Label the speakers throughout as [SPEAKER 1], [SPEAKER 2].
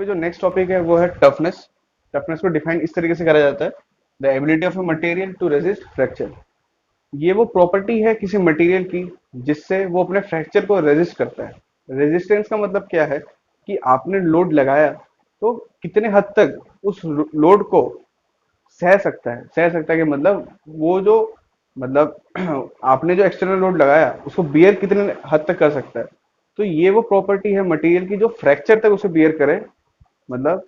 [SPEAKER 1] पे जो next topic है वो है टफनेस। टफनेस को डिफाइन इस तरीके से करा जाता है, the ability of a material to resist fracture. ये वो प्रॉपर्टी है किसी मटेरियल की जिससे वो अपने फ्रैक्चर को रेजिस्ट करता है। रेजिस्टेंस का मतलब क्या है कि आपने लोड लगाया तो कितने हद तक उस लोड को सह सकता है कि मतलब वो जो मतलब आपने जो एक्सटर्नल लोड लगाया उसको बियर कितने हद तक कर सकता है। तो ये वो प्रॉपर्टी है मटेरियल की जो फ्रैक्चर तक उसे बियर करे। मतलब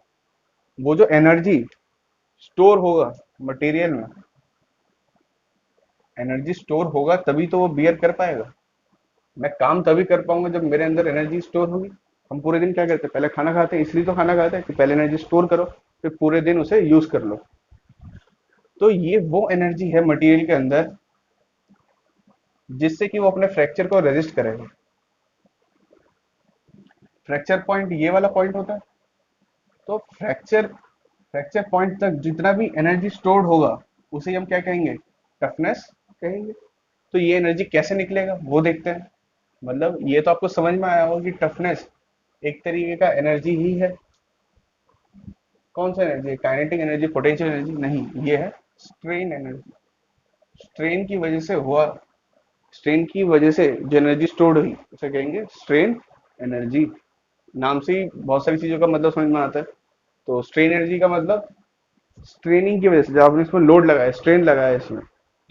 [SPEAKER 1] वो जो एनर्जी स्टोर होगा मटेरियल में, एनर्जी स्टोर होगा तभी तो वो बियर कर पाएगा। मैं काम तभी कर पाऊंगा जब मेरे अंदर एनर्जी स्टोर होगी। हम पूरे दिन क्या करते हैं, पहले खाना खाते हैं, इसलिए तो खाना खाते हैं कि पहले एनर्जी स्टोर करो, फिर पूरे दिन उसे यूज कर लो। तो ये वो एनर्जी है मटेरियल के अंदर जिससे कि वो अपने फ्रैक्चर को रेजिस्ट करेगा। फ्रैक्चर पॉइंट ये वाला पॉइंट होता है। तो फ्रैक्चर फ्रैक्चर पॉइंट तक जितना भी एनर्जी स्टोर्ड होगा उसे हम क्या कहेंगे, टफनेस कहेंगे। तो ये एनर्जी कैसे निकलेगा वो देखते हैं। मतलब ये तो आपको समझ में आया होगा कि टफनेस एक तरीके का एनर्जी ही है। कौन सा एनर्जी है, काइनेटिक एनर्जी, पोटेंशियल एनर्जी नहीं, ये है स्ट्रेन एनर्जी। स्ट्रेन की वजह से हुआ, स्ट्रेन की वजह से जो एनर्जी स्टोर्ड हुई उसे कहेंगे स्ट्रेन एनर्जी। नाम से ही बहुत सारी चीजों का मतलब समझ में आता है। तो स्ट्रेन एनर्जी का मतलब स्ट्रेनिंग की वजह से, जब आपने इसमें लोड लगाया, स्ट्रेन लगाया इसमें,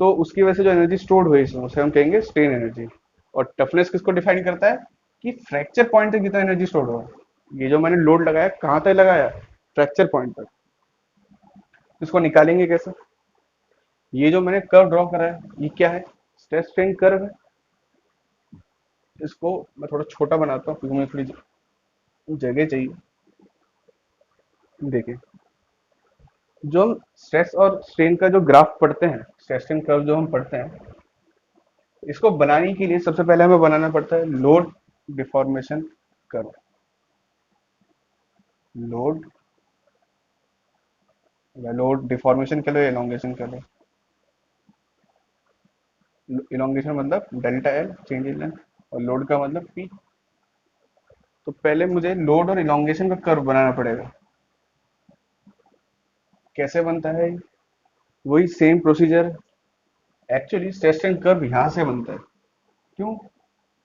[SPEAKER 1] तो उसकी वजह से जो एनर्जी स्टोर्ड हुई इसमें उसे हम कहेंगे स्ट्रेन एनर्जी। और टफनेस किसको डिफाइन करता है कि फ्रैक्चर पॉइंट तक कितना एनर्जी स्टोर्ड हुआ। ये जो मैंने लोड लगाया कहाँ तक लगाया, फ्रैक्चर पॉइंट तक। इसको निकालेंगे कैसे। ये जो मैंने कर्व ड्रॉ करा है ये क्या है, स्ट्रेस स्ट्रेन कर्व है। इसको मैं थोड़ा छोटा बनाता हूँ क्योंकि मुझे थोड़ी जगह चाहिए। देखिए, जो हम स्ट्रेस और स्ट्रेन का जो ग्राफ पढ़ते हैं, स्ट्रेस स्ट्रेन कर्व जो हम पढ़ते हैं, इसको बनाने के लिए सबसे पहले हमें बनाना पड़ता है लोड डिफॉर्मेशन कर्व। लोड या लोड डिफॉर्मेशन कह लो या इलोंगेशन कह लो। इलोंगेशन मतलब delta L change in length, और लोड का मतलब पी। तो पहले मुझे लोड और इलोंगेशन का कर्व बनाना पड़ेगा। कैसे बनता है, वही same procedure. Actually stress strain curve यहाँ से बनता है। क्यों,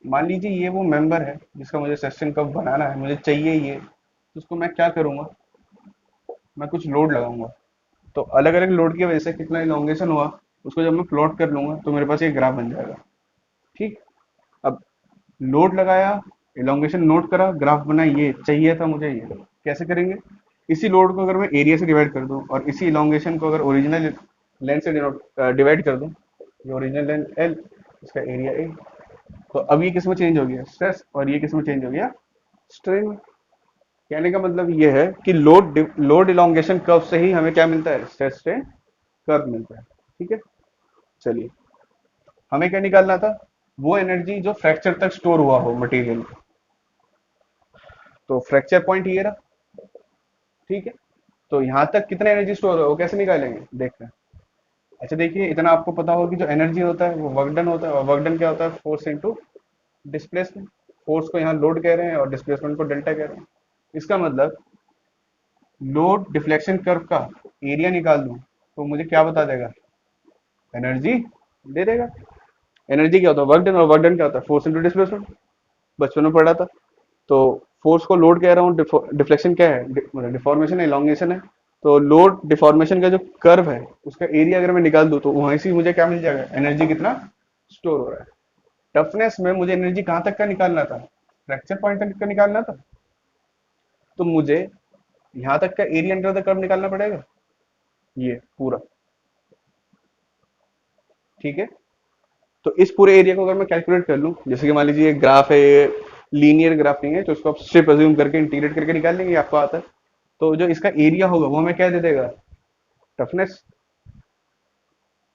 [SPEAKER 1] मान लीजिए ये वो मेंबर है जिसका मुझे स्ट्रेस स्ट्रेन कर्व बनाना है, मुझे चाहिए ये, तो उसको मैं क्या करूंगा, मैं कुछ लोड लगाऊंगा। तो अलग अलग लोड की वजह से कितना इलोंगेशन हुआ उसको जब मैं प्लॉट कर लूंगा तो मेरे पास ये ग्राफ बन जाएगा। ठीक। अब लोड लगाया, इलोंगेशन नोट करा, ग्राफ बना, ये चाहिए था मुझे, ये कैसे करेंगे। इसी लोड को अगर मैं एरिया से डिवाइड कर दूं और इसी इलोंगेशन को अगर ओरिजिनल लेंथ से डिवाइड कर दूं, ये ओरिजिनल लेंथ एल, इसका एरिया ए। तो अब ये किस में चेंज हो गया, स्ट्रेस, और ये किस में चेंज हो गया, स्ट्रेन में। कहने का मतलब ये है कि लोड इलोंगेशन कर्व से ही हमें क्या मिलता है, स्ट्रेस स्ट्रेन कर्व मिलता है। ठीक है। चलिए, हमें क्या निकालना था, वो एनर्जी जो फ्रैक्चर तक स्टोर हुआ हो मटेरियल। तो फ्रैक्चर पॉइंट ये रहा। ठीक है। तो यहां तक कितना एनर्जी स्टोर है वो कैसे निकालेंगे, देखते हैं। अच्छा देखिए, इतना आपको पता होगा कि जो एनर्जी होता है वो वर्क डन होता है, और वर्क डन क्या होता है, फोर्स इनटू डिस्प्लेसमेंट। फोर्स को यहाँ लोड कह रहे हैं और डिस्प्लेसमेंट को डेल्टा कह रहे हैं। इसका मतलब लोड डिफ्लेक्शन कर्व का एरिया निकाल दूं तो मुझे क्या बता देगा, एनर्जी दे देगा। एनर्जी क्या होता है, वर्क डन, और वर्क डन क्या होता है, फोर्स इनटू डिस्प्लेसमेंट। बचपन में पढ़ा था। तो फोर्स को लोड कह रहा हूँ, डिफ्लेक्शन क्या है, मतलब डिफॉर्मेशन है, इलोंगेशन है। तो लोड डिफॉर्मेशन का जो कर्व है उसका एरिया अगर मैं निकाल दूं तो वहीं से मुझे क्या मिल जाएगा, एनर्जी कितना स्टोर हो रहा है। टफनेस में मुझे एनर्जी कहां तक का निकालना था, फ्रैक्चर पॉइंट तक का निकालना था। तो मुझे यहां तक का एरिया अंडर द कर्व निकालना पड़ेगा, ये पूरा। ठीक है। तो इस पूरे एरिया को अगर मैं कैलकुलेट कर लूं, जैसे कि मान लीजिए ये ग्राफ है, ये लीनियर ग्राफ नहीं है, तो इसको आप स्ट्रिप अज्यूम करके इंटीग्रेट करके निकाल लेंगे, आपको आता है। तो जो इसका एरिया होगा वो हमें क्या दे देगा, टफनेस।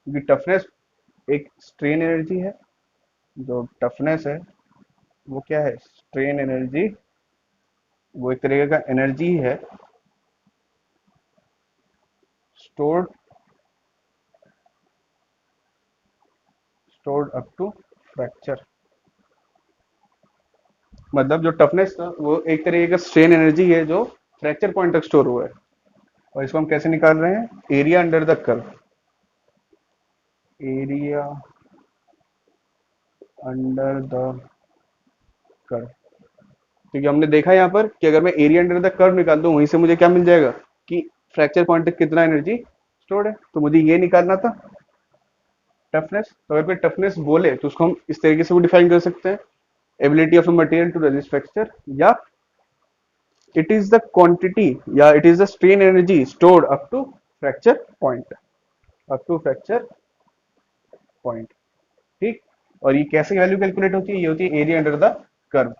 [SPEAKER 1] क्योंकि टफनेस एक स्ट्रेन एनर्जी है, जो टफनेस है वो क्या है, स्ट्रेन एनर्जी। वो एक तरीके का एनर्जी है stored stored up to fracture. मतलब जो टफनेस था वो एक तरीके का स्ट्रेन एनर्जी है जो फ्रैक्चर पॉइंट तक स्टोर हुआ है। और इसको हम कैसे निकाल रहे हैं? Area under the curve, area under the curve. क्योंकि हमने देखा यहाँ पर कि अगर मैं एरिया अंडर द कर्व निकाल दूं, वहीं से मुझे क्या मिल जाएगा कि फ्रैक्चर पॉइंट तक कितना एनर्जी स्टोर्ड है। तो मुझे ये निकालना था टफनेस। तो अगर कोई टफनेस बोले तो उसको हम इस तरीके से भी डिफाइन कर सकते हैं, ability of a material to resist fracture, या इट इज द क्वांटिटी, या it is the strain energy stored up to fracture point, up to fracture point. ठीक। और ये कैसे वैल्यू कैलकुलेट होती है? ये होती है एरिया अंडर द कर्व।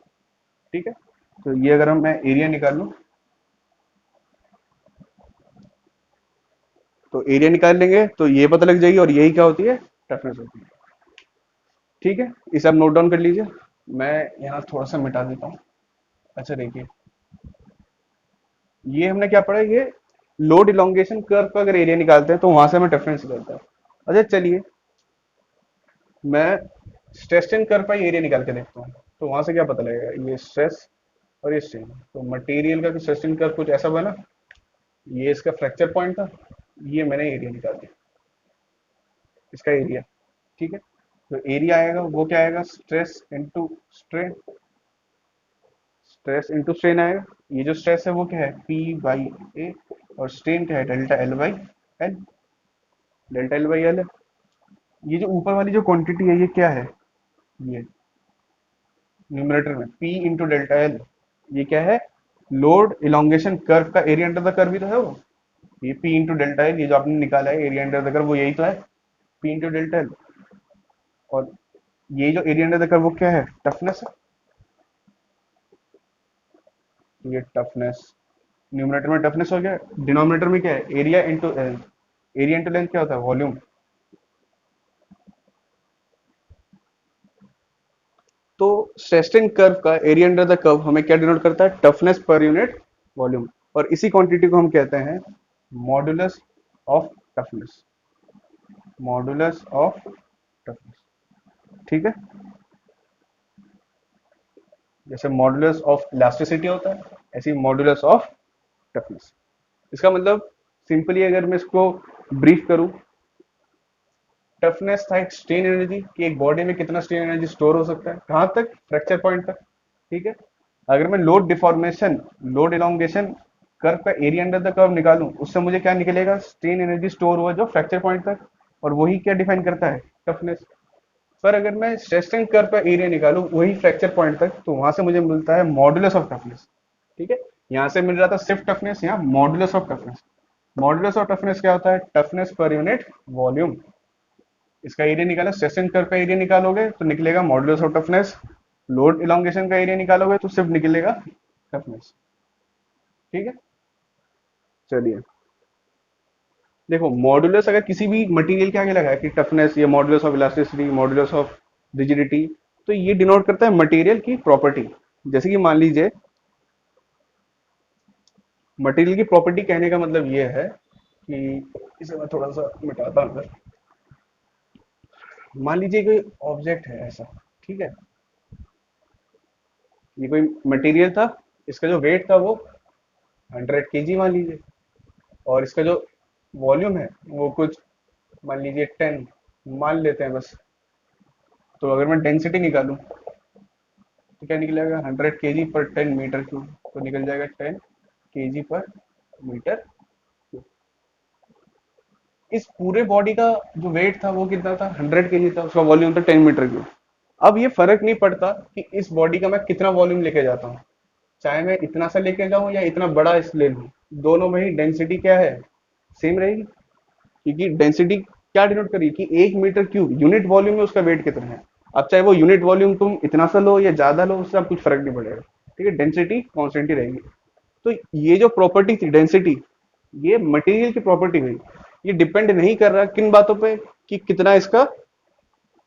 [SPEAKER 1] ठीक है। तो ये अगर मैं एरिया निकाल लूं, तो एरिया निकाल लेंगे तो ये पता लग जाएगी, और यही क्या होती है? टफनेस होती है। ठीक है, इसे आप नोट डाउन कर लीजिए। मैं यहाँ थोड़ा सा मिटा देता हूँ। अच्छा देखिए, ये हमने क्या पढ़ा? ये लोड इलोंगेशन कर्व का अगर एरिया निकालते हैं तो वहां से हमें टफनेस निकलता है। अच्छा चलिए, मैं स्ट्रेस टेन कर्व का एरिया निकाल के देखता हूँ, तो वहां से क्या पता लगेगा? ये स्ट्रेस और ये स्ट्रेन। तो मटेरियल का स्ट्रेस टेन कर्व कुछ ऐसा बना, ये इसका फ्रैक्चर पॉइंट था, ये मैंने एरिया निकाल दिया, इसका एरिया। ठीक है। तो एरिया आएगा वो क्या आएगा? Stress into strain, stress into strain आएगा। ये जो स्ट्रेस है वो क्या है? पी बाई ए, और स्ट्रेन क्या है? Delta L by L, delta L by L है। ये जो ऊपर वाली जो क्वांटिटी है ये क्या है? ये न्यूमरेटर में पी इंटू डेल्टा एल, ये क्या है? लोड इलोंगेशन कर्व का एरिया अंडर द कर्व ही तो है वो। ये पी इंटू डेल्टा एल, ये जो आपने निकाला है एरिया अंडर द कर्व, वो यही तो है, पी इंटू डेल्टा एल। और ये जो एरिया अंडर द कर्व वो क्या है? टफनेस है। ये टफनेस, न्यूमरेटर में टफनेस हो गया, डिनोमिनेटर में क्या है? Area into length. Area into length क्या होता है? वॉल्यूम। तो स्ट्रेस्टिन कर्व का एरिया अंडर द कर्व हमें क्या डिनोट करता है? टफनेस पर यूनिट वॉल्यूम। और इसी क्वांटिटी को हम कहते हैं modulus of toughness, modulus of toughness. ठीक है। जैसे मॉडुलस ऑफ इलास्टिसिटी होता है, ऐसे ही मॉडुलस ऑफ टफनेस। इसका मतलब सिंपली अगर मैं इसको ब्रीफ करूं, टफनेस था एक स्ट्रेन एनर्जी कि एक बॉडी में कितना स्ट्रेन एनर्जी स्टोर हो सकता है, कहां तक? फ्रैक्चर पॉइंट तक। ठीक है। अगर मैं load deformation, load elongation curve का एरिया अंडर द कर्व निकालूं, उससे मुझे क्या निकलेगा? स्ट्रेन एनर्जी स्टोर हुआ जो फ्रैक्चर पॉइंट तक, और वही क्या डिफाइन करता है? टफनेस। पर अगर मैं स्ट्रेस कर्व का एरिया निकालूं वही फ्रैक्चर पॉइंट तक, तो वहां से मुझे मिलता है मॉडुलस ऑफ टफनेस। ठीक है। यहां से मिल रहा था सिर्फ टफनेस, यहाँ modulus of toughness. Modulus of toughness क्या होता है? टफनेस पर यूनिट वॉल्यूम। इसका एरिया निकाला, सेशन कर्व का एरिया निकालोगे तो निकलेगा modulus of toughness, load elongation का एरिया निकालोगे तो सिर्फ निकलेगा टफनेस। ठीक है। चलिए देखो, मॉडुलस अगर किसी भी मटेरियल के आगे लगा है कि टफनेस, ये modulus of elasticity, modulus of rigidity, तो ये डिनोट करता है मटेरियल की प्रॉपर्टी। जैसे कि मान लीजिए, मटेरियल की प्रॉपर्टी कहने का मतलब ये है कि, इसे मैं थोड़ा सा मिटाता हूं। मान लीजिए कोई ऑब्जेक्ट है ऐसा, ठीक है, ये कोई मटेरियल था, इसका जो वेट था वो 100 kg मान लीजिए, और इसका जो वॉल्यूम है वो कुछ मान लीजिए 10 मान लेते हैं बस। तो अगर मैं डेंसिटी निकालूं तो क्या निकलेगा? 100 kg पर 10 मीटर क्यूब, तो निकल जाएगा 10 kg पर मीटर क्यूब। इस पूरे बॉडी का जो वेट था वो कितना था? 100 kg था, उसका वॉल्यूम था 10 मीटर क्यूब। अब ये फर्क नहीं पड़ता कि इस बॉडी का मैं कितना वॉल्यूम लेके जाता हूँ, चाहे मैं इतना सा लेके जाऊं या इतना बड़ा इस ले लूं, दोनों में ही डेंसिटी क्या है? सेम रहेगी। क्योंकि डेंसिटी क्या डिनोट करिए कि 1 मीटर क्यूब यूनिट वॉल्यूम में उसका वेट कितना है। अब चाहे वो यूनिट वॉल्यूम तुम इतना सा लो या ज्यादा लो, उससे अब कुछ फर्क नहीं पड़ेगा। ठीक है, डेंसिटी कॉन्स्टेंट ही रहेगी। तो ये जो प्रॉपर्टी थी डेंसिटी, ये मटेरियल की प्रॉपर्टी हुई। ये डिपेंड नहीं कर रहा किन बातों पे, कि कितना इसका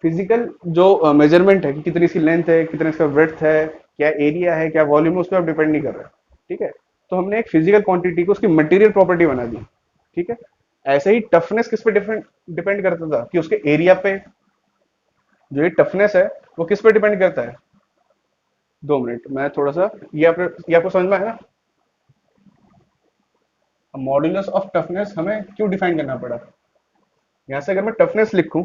[SPEAKER 1] फिजिकल जो मेजरमेंट है, कि कितनी इसकी लेंथ है, कितना इसका ब्रेड्थ है, क्या एरिया है, क्या वॉल्यूम है, उस पर आप डिपेंड नहीं कर रहा है। ठीक है। तो हमने एक फिजिकल क्वांटिटी को उसकी मटेरियल प्रॉपर्टी बना दी। ठीक है। ऐसे ही टफनेस किस पे डिपेंड डिपेंड करता था? कि उसके एरिया पे। जो ये टफनेस है वो किस पे डिपेंड करता है? 2 मिनट, मैं थोड़ा सा, ये आपको समझ में आया ना? मॉड्यूलस ऑफ टफनेस हमें क्यों डिफाइन करना पड़ा? यहाँ से अगर मैं टफनेस लिखूं,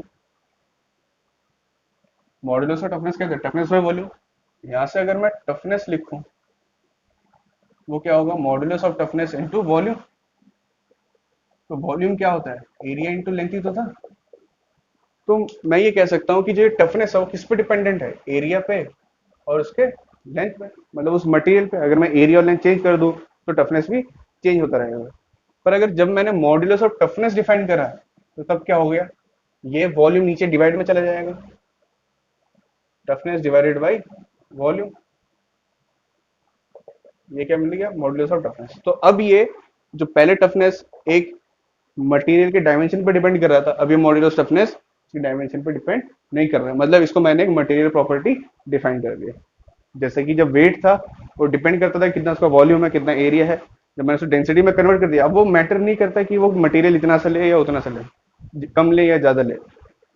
[SPEAKER 1] मॉड्यूलस ऑफ टफनेस क्या है? टफनेस में वॉल्यूम। यहाँ से अगर मैं टफनेस लिखूं, वो क्या होगा? Modulus of toughness into volume. तो वॉल्यूम क्या होता है? एरिया इनटू लेंथ ही तो था। तो मैं ये कह सकता हूँ कि जो टफनेस है वो किस पे डिपेंडेंट है? एरिया पे और उसके लेंथ पे, मतलब उस मटेरियल पे। अगर मैं एरिया और लेंथ चेंज कर दूं तो टफनेस भी चेंज होता रहेगा। पर अगर जब मैंने मॉड्यूलस ऑफ टफनेस डिफाइन करा तो तब क्या हो गया? ये वॉल्यूम नीचे डिवाइड में चला जाएगा, टफनेस डिवाइडेड बाई वॉल्यूम। ये क्या मिल गया? Modulus of toughness. तो अब ये जो पहले टफनेस एक मटेरियल के डायमेंशन पर डिपेंड कर रहा था, अब ये मॉड्यूलस टफनेस की डायमेंशन पर डिपेंड नहीं कर रहा है। मतलब इसको मैंने एक मटेरियल प्रॉपर्टी डिफाइन कर दिया। जैसे कि जब वेट था वो डिपेंड करता था कितना उसका वॉल्यूम है, कितना एरिया है। जब मैंने उसको डेंसिटी में कन्वर्ट कर दिया, अब वो मैटर नहीं करता कि वो मटेरियल इतना सा ले या उतना सा ले, कम ले या ज्यादा ले।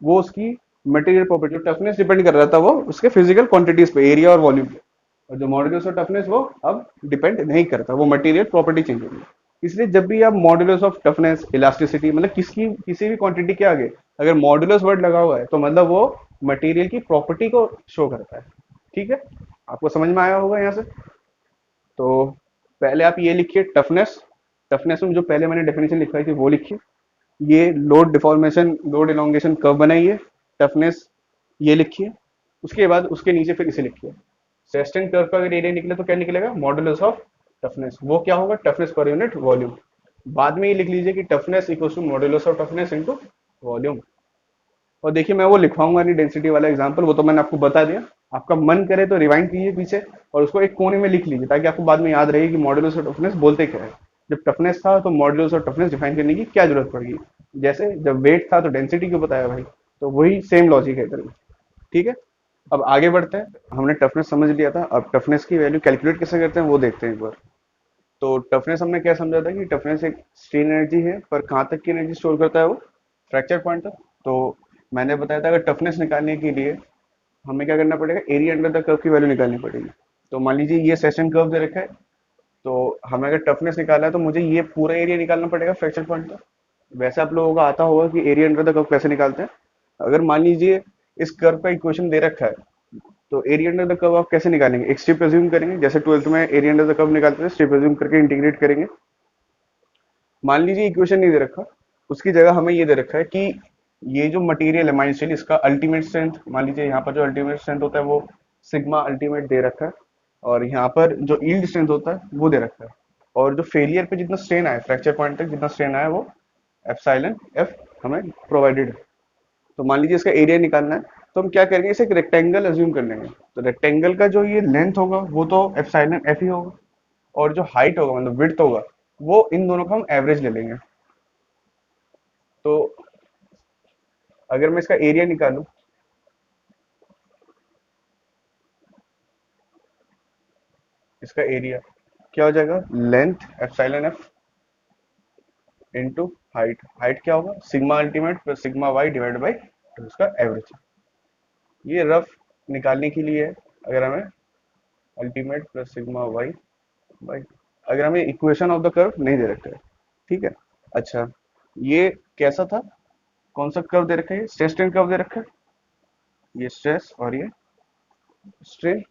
[SPEAKER 1] वो उसकी मटेरियल प्रॉपर्टी टफनेस डिपेंड कर रहा था वो उसके फिजिकल क्वांटिटीज पे, एरिया और वॉल्यूम पे। और जो मॉड्यूलस ऑफ टफनेस वो अब डिपेंड नहीं करता, वो मटेरियल प्रॉपर्टी चेंज होगी। इसलिए जब भी आप मॉड्यूलस ऑफ टफनेस, इलास्टिसिटी, मतलब किसी भी क्वांटिटी के आगे अगर मॉड्यूलस वर्ड लगा हुआ है तो मतलब वो मटेरियल की प्रॉपर्टी को शो करता है। ठीक है, आपको समझ में आया होगा यहाँ से। तो पहले आप ये लिखिए टफनेस। टफनेस में जो पहले मैंने डेफिनेशन लिखवाई थी वो लिखिए। ये load deformation, load elongation curve बनाइए। टफनेस ये लिखिए। उसके बाद उसके नीचे फिर इसे लिखिए। सेस्टन कर्व का अगर एरिया निकले तो क्या निकलेगा? Modulus of toughness. वो क्या होगा? टफनेस पर यूनिट वॉल्यूम। बाद में ये लिख लीजिए कि toughness equal to modulus of toughness into volume. और देखिए मैं वो लिखवाऊंगा नहीं डेंसिटी वाला एग्जांपल, वो तो मैंने आपको बता दिया। आपका मन करे तो रिवाइंड कीजिए पीछे और उसको एक कोने में लिख लीजिए, ताकि आपको बाद में याद रहे कि मॉडुलस ऑफ टफनेस बोलते क्या है। जब टफनेस था तो मॉडुलस ऑफ टफनेस डिफाइन करने की क्या जरूरत पड़ेगी? जैसे जब वेट था तो डेंसिटी क्यों बताया भाई? तो वही सेम लॉजिक है इधर भी। ठीक है, अब आगे बढ़ते हैं। हमने टफनेस समझ लिया था, अब टफनेस की वैल्यू कैलकुलेट कैसे करते हैं वो देखते हैं एक बार। तो टफनेस हमने क्या समझा था कि टफनेस एक स्ट्रेन एनर्जी है, पर कहाँ तक की एनर्जी स्टोर करता है वो? फ्रैक्चर पॉइंट तक। तो मैंने बताया था अगर टफनेस निकालने के लिए हमें क्या करना पड़ेगा? एरिया अंडर द कर्व की वैल्यू निकालनी पड़ेगी। तो मान लीजिए ये सेशन कर्व दे रखा है, तो हमें अगर टफनेस निकालना है तो मुझे ये पूरा एरिया निकालना पड़ेगा फ्रैक्चर पॉइंट तक। वैसे आप लोगों को आता होगा कि एरिया अंडर द कर्व कैसे निकालते हैं। अगर मान लीजिए इस कर्व का इक्वेशन दे रखा है, तो एरिया अंडर द कर्व आप कैसे निकालेंगे? एक स्ट्रिप एज्यूम करेंगे, जैसे 12th में एरिया अंडर द कर्व निकालते थे, स्ट्रिप एज्यूम करके इंटीग्रेट करेंगे। मान लीजिए इक्वेशन नहीं दे रखा, उसकी जगह हमें ये दे रखा है कि ये जो मटेरियल है माइंड स्टील, इसका अल्टीमेट स्ट्रेंथ, मान लीजिए यहाँ पर जो अल्टीमेट स्ट्रेंथ होता है वो सिग्मा अल्टीमेट दे रखा है, और यहाँ पर जो यील्ड स्ट्रेंथ होता है वो दे रखा है। और जो फेलियर पे जितना स्ट्रेन आया, फ्रैक्चर पॉइंट तक जितना स्ट्रेन आया, वो एप्सिलॉन एफ हमें प्रोवाइडेड है। तो मान लीजिए इसका एरिया निकालना है, तो हम क्या करेंगे? इसे एक रेक्टेंगल अज्यूम कर लेंगे। तो रेक्टेंगल का जो ये लेंथ होगा वो तो एप्सिलॉन एफ ही होगा, और जो हाइट होगा मतलब विड्थ होगा, वो इन दोनों का हम एवरेज ले लेंगे। तो अगर मैं इसका एरिया निकालूं, इसका एरिया क्या हो जाएगा? Length epsilon F into height. Height क्या होगा? Sigma ultimate plus sigma Y divide by उसका एवरेज। ये रफ निकालने के लिए है। अगर हमें ultimate plus sigma Y by, अगर हमें इक्वेशन ऑफ द कर्व नहीं दे रखा है। ठीक है, अच्छा ये कैसा था? कौन सा कर्व दे रखा है? स्ट्रेस स्ट्रेन कर्व दे रखा है, ये स्ट्रेस और ये स्ट्रेन।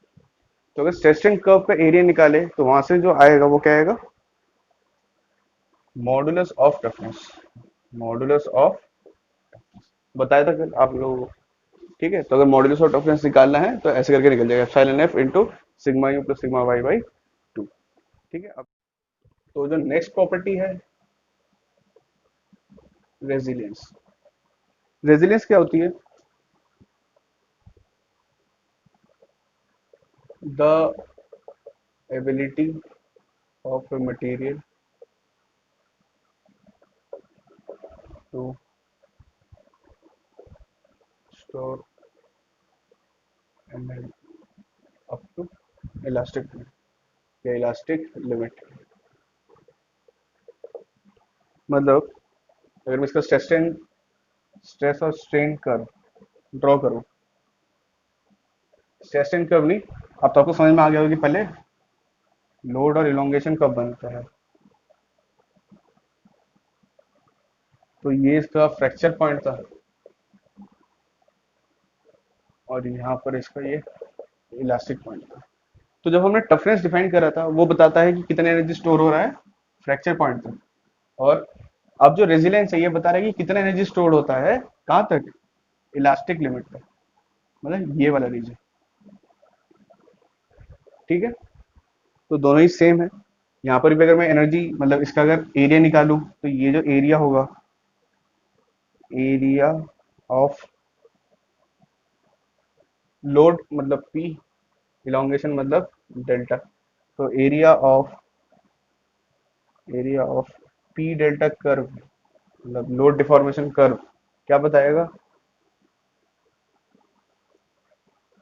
[SPEAKER 1] तो अगर स्ट्रेस स्ट्रेन कर्व का एरिया निकाले तो वहां से जो आएगा वो क्या आएगा? Modulus of toughness. Modulus of, बताया था कल आप लोगों को। ठीक है, तो अगर मॉडुलस ऑफ टफनेस निकालना है तो ऐसे करके निकल जाएगा, epsilon F into sigma U plus sigma Y by 2। ठीक है, अब तो जो नेक्स्ट प्रॉपर्टी है रेजिलियंस। रेजिलियंस क्या होती है? The ability of a material to store energy up to elastic limit या इलास्टिक लिमिट। मतलब अगर मैं इसका स्ट्रेस और स्ट्रेन कर्व ड्रॉ करूं, स्ट्रेस स्ट्रेन कर्व नहीं, अब तो आपको समझ में आ गया होगा कि पहले लोड और इलोंगेशन कब बनता है। तो ये इसका फ्रैक्चर पॉइंट था, और यहाँ पर इसका ये इलास्टिक पॉइंट था। तो जब हमने टफनेस डिफाइन करा था, वो बताता है कि कितना एनर्जी स्टोर हो रहा है फ्रैक्चर पॉइंट तक, और अब जो रेजिलेंस है ये बता रहा है कि कितना एनर्जी स्टोर होता है कहाँ तक, इलास्टिक लिमिट तक, मतलब ये वाला रीजन। ठीक है, तो दोनों ही सेम है। यहाँ पर भी अगर मैं एनर्जी मतलब इसका अगर एरिया निकालूं, तो ये जो एरिया होगा, एरिया ऑफ लोड मतलब पी, इलोंगेशन मतलब डेल्टा, तो area of P delta curve मतलब लोड डिफॉर्मेशन कर्व क्या बताएगा,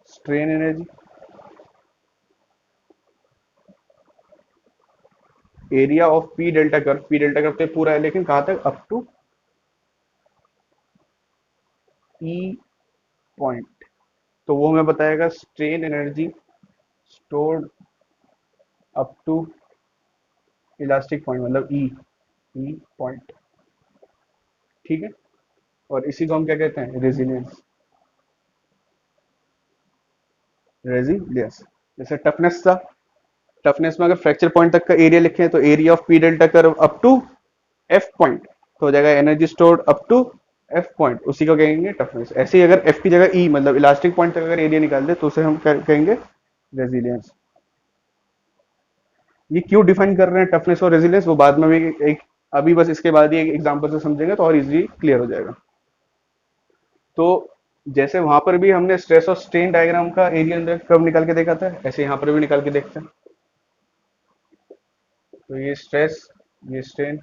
[SPEAKER 1] strain energy, area of P delta curve, P delta curve तो पूरा है लेकिन कहाँ तक, अप टू ई पॉइंट, तो वो हमें बताएगा strain energy stored up to elastic point मतलब ई पॉइंट। ठीक है, और इसी को हम क्या कहते हैं, रेजिलियंस, रेजिलियंस। जैसे टफनेस था, टफनेस में अगर फ्रैक्चर पॉइंट तक का एरिया लिखें तो area of P delta curve up to F point, तो हो जाएगा energy stored up to F point, उसी को कहेंगे टफनेस। ऐसे ही अगर एफ की जगह ई मतलब इलास्टिक पॉइंट तक अगर एरिया निकाल दे तो उसे हम कहेंगे रेजिलियंस। ये क्यों डिफाइन कर रहे हैं टफनेस और रेजिलियंस, वो बाद में भी एक अभी बस इसके बाद ही एक एग्जांपल से समझेंगे तो और इजीली क्लियर हो जाएगा। तो जैसे वहां पर भी हमने स्ट्रेस और स्ट्रेन डायग्राम का एरिया अंदर कब निकाल के देखा था, ऐसे यहाँ पर भी निकाल के देखते हैं। तो ये स्ट्रेस, ये स्ट्रेन,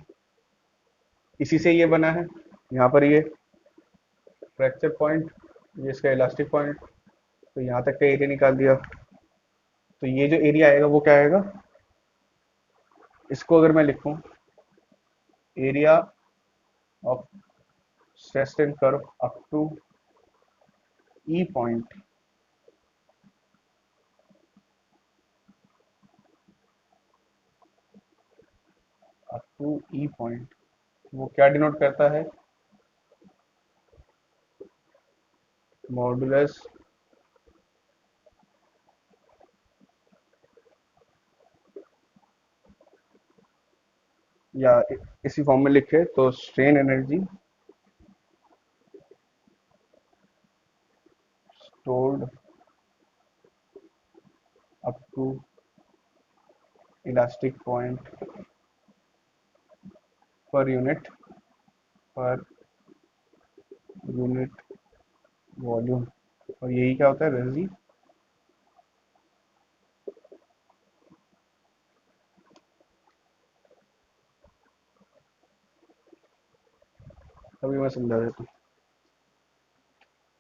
[SPEAKER 1] इसी से ये बना है। यहाँ पर ये फ्रैक्चर पॉइंट, ये इसका इलास्टिक पॉइंट, तो यहाँ तक का एरिया निकाल दिया। तो ये जो एरिया आएगा वो क्या आएगा, इसको अगर मैं लिखूं, area of stress strain curve up to E point, up to E point, वो क्या डिनोट करता है, मॉडुलस, या इसी फॉर्म में लिखे तो strain energy stored up to elastic point per unit, per unit volume, और यही क्या होता है, रेजी। अभी मैं समझा देता हूँ।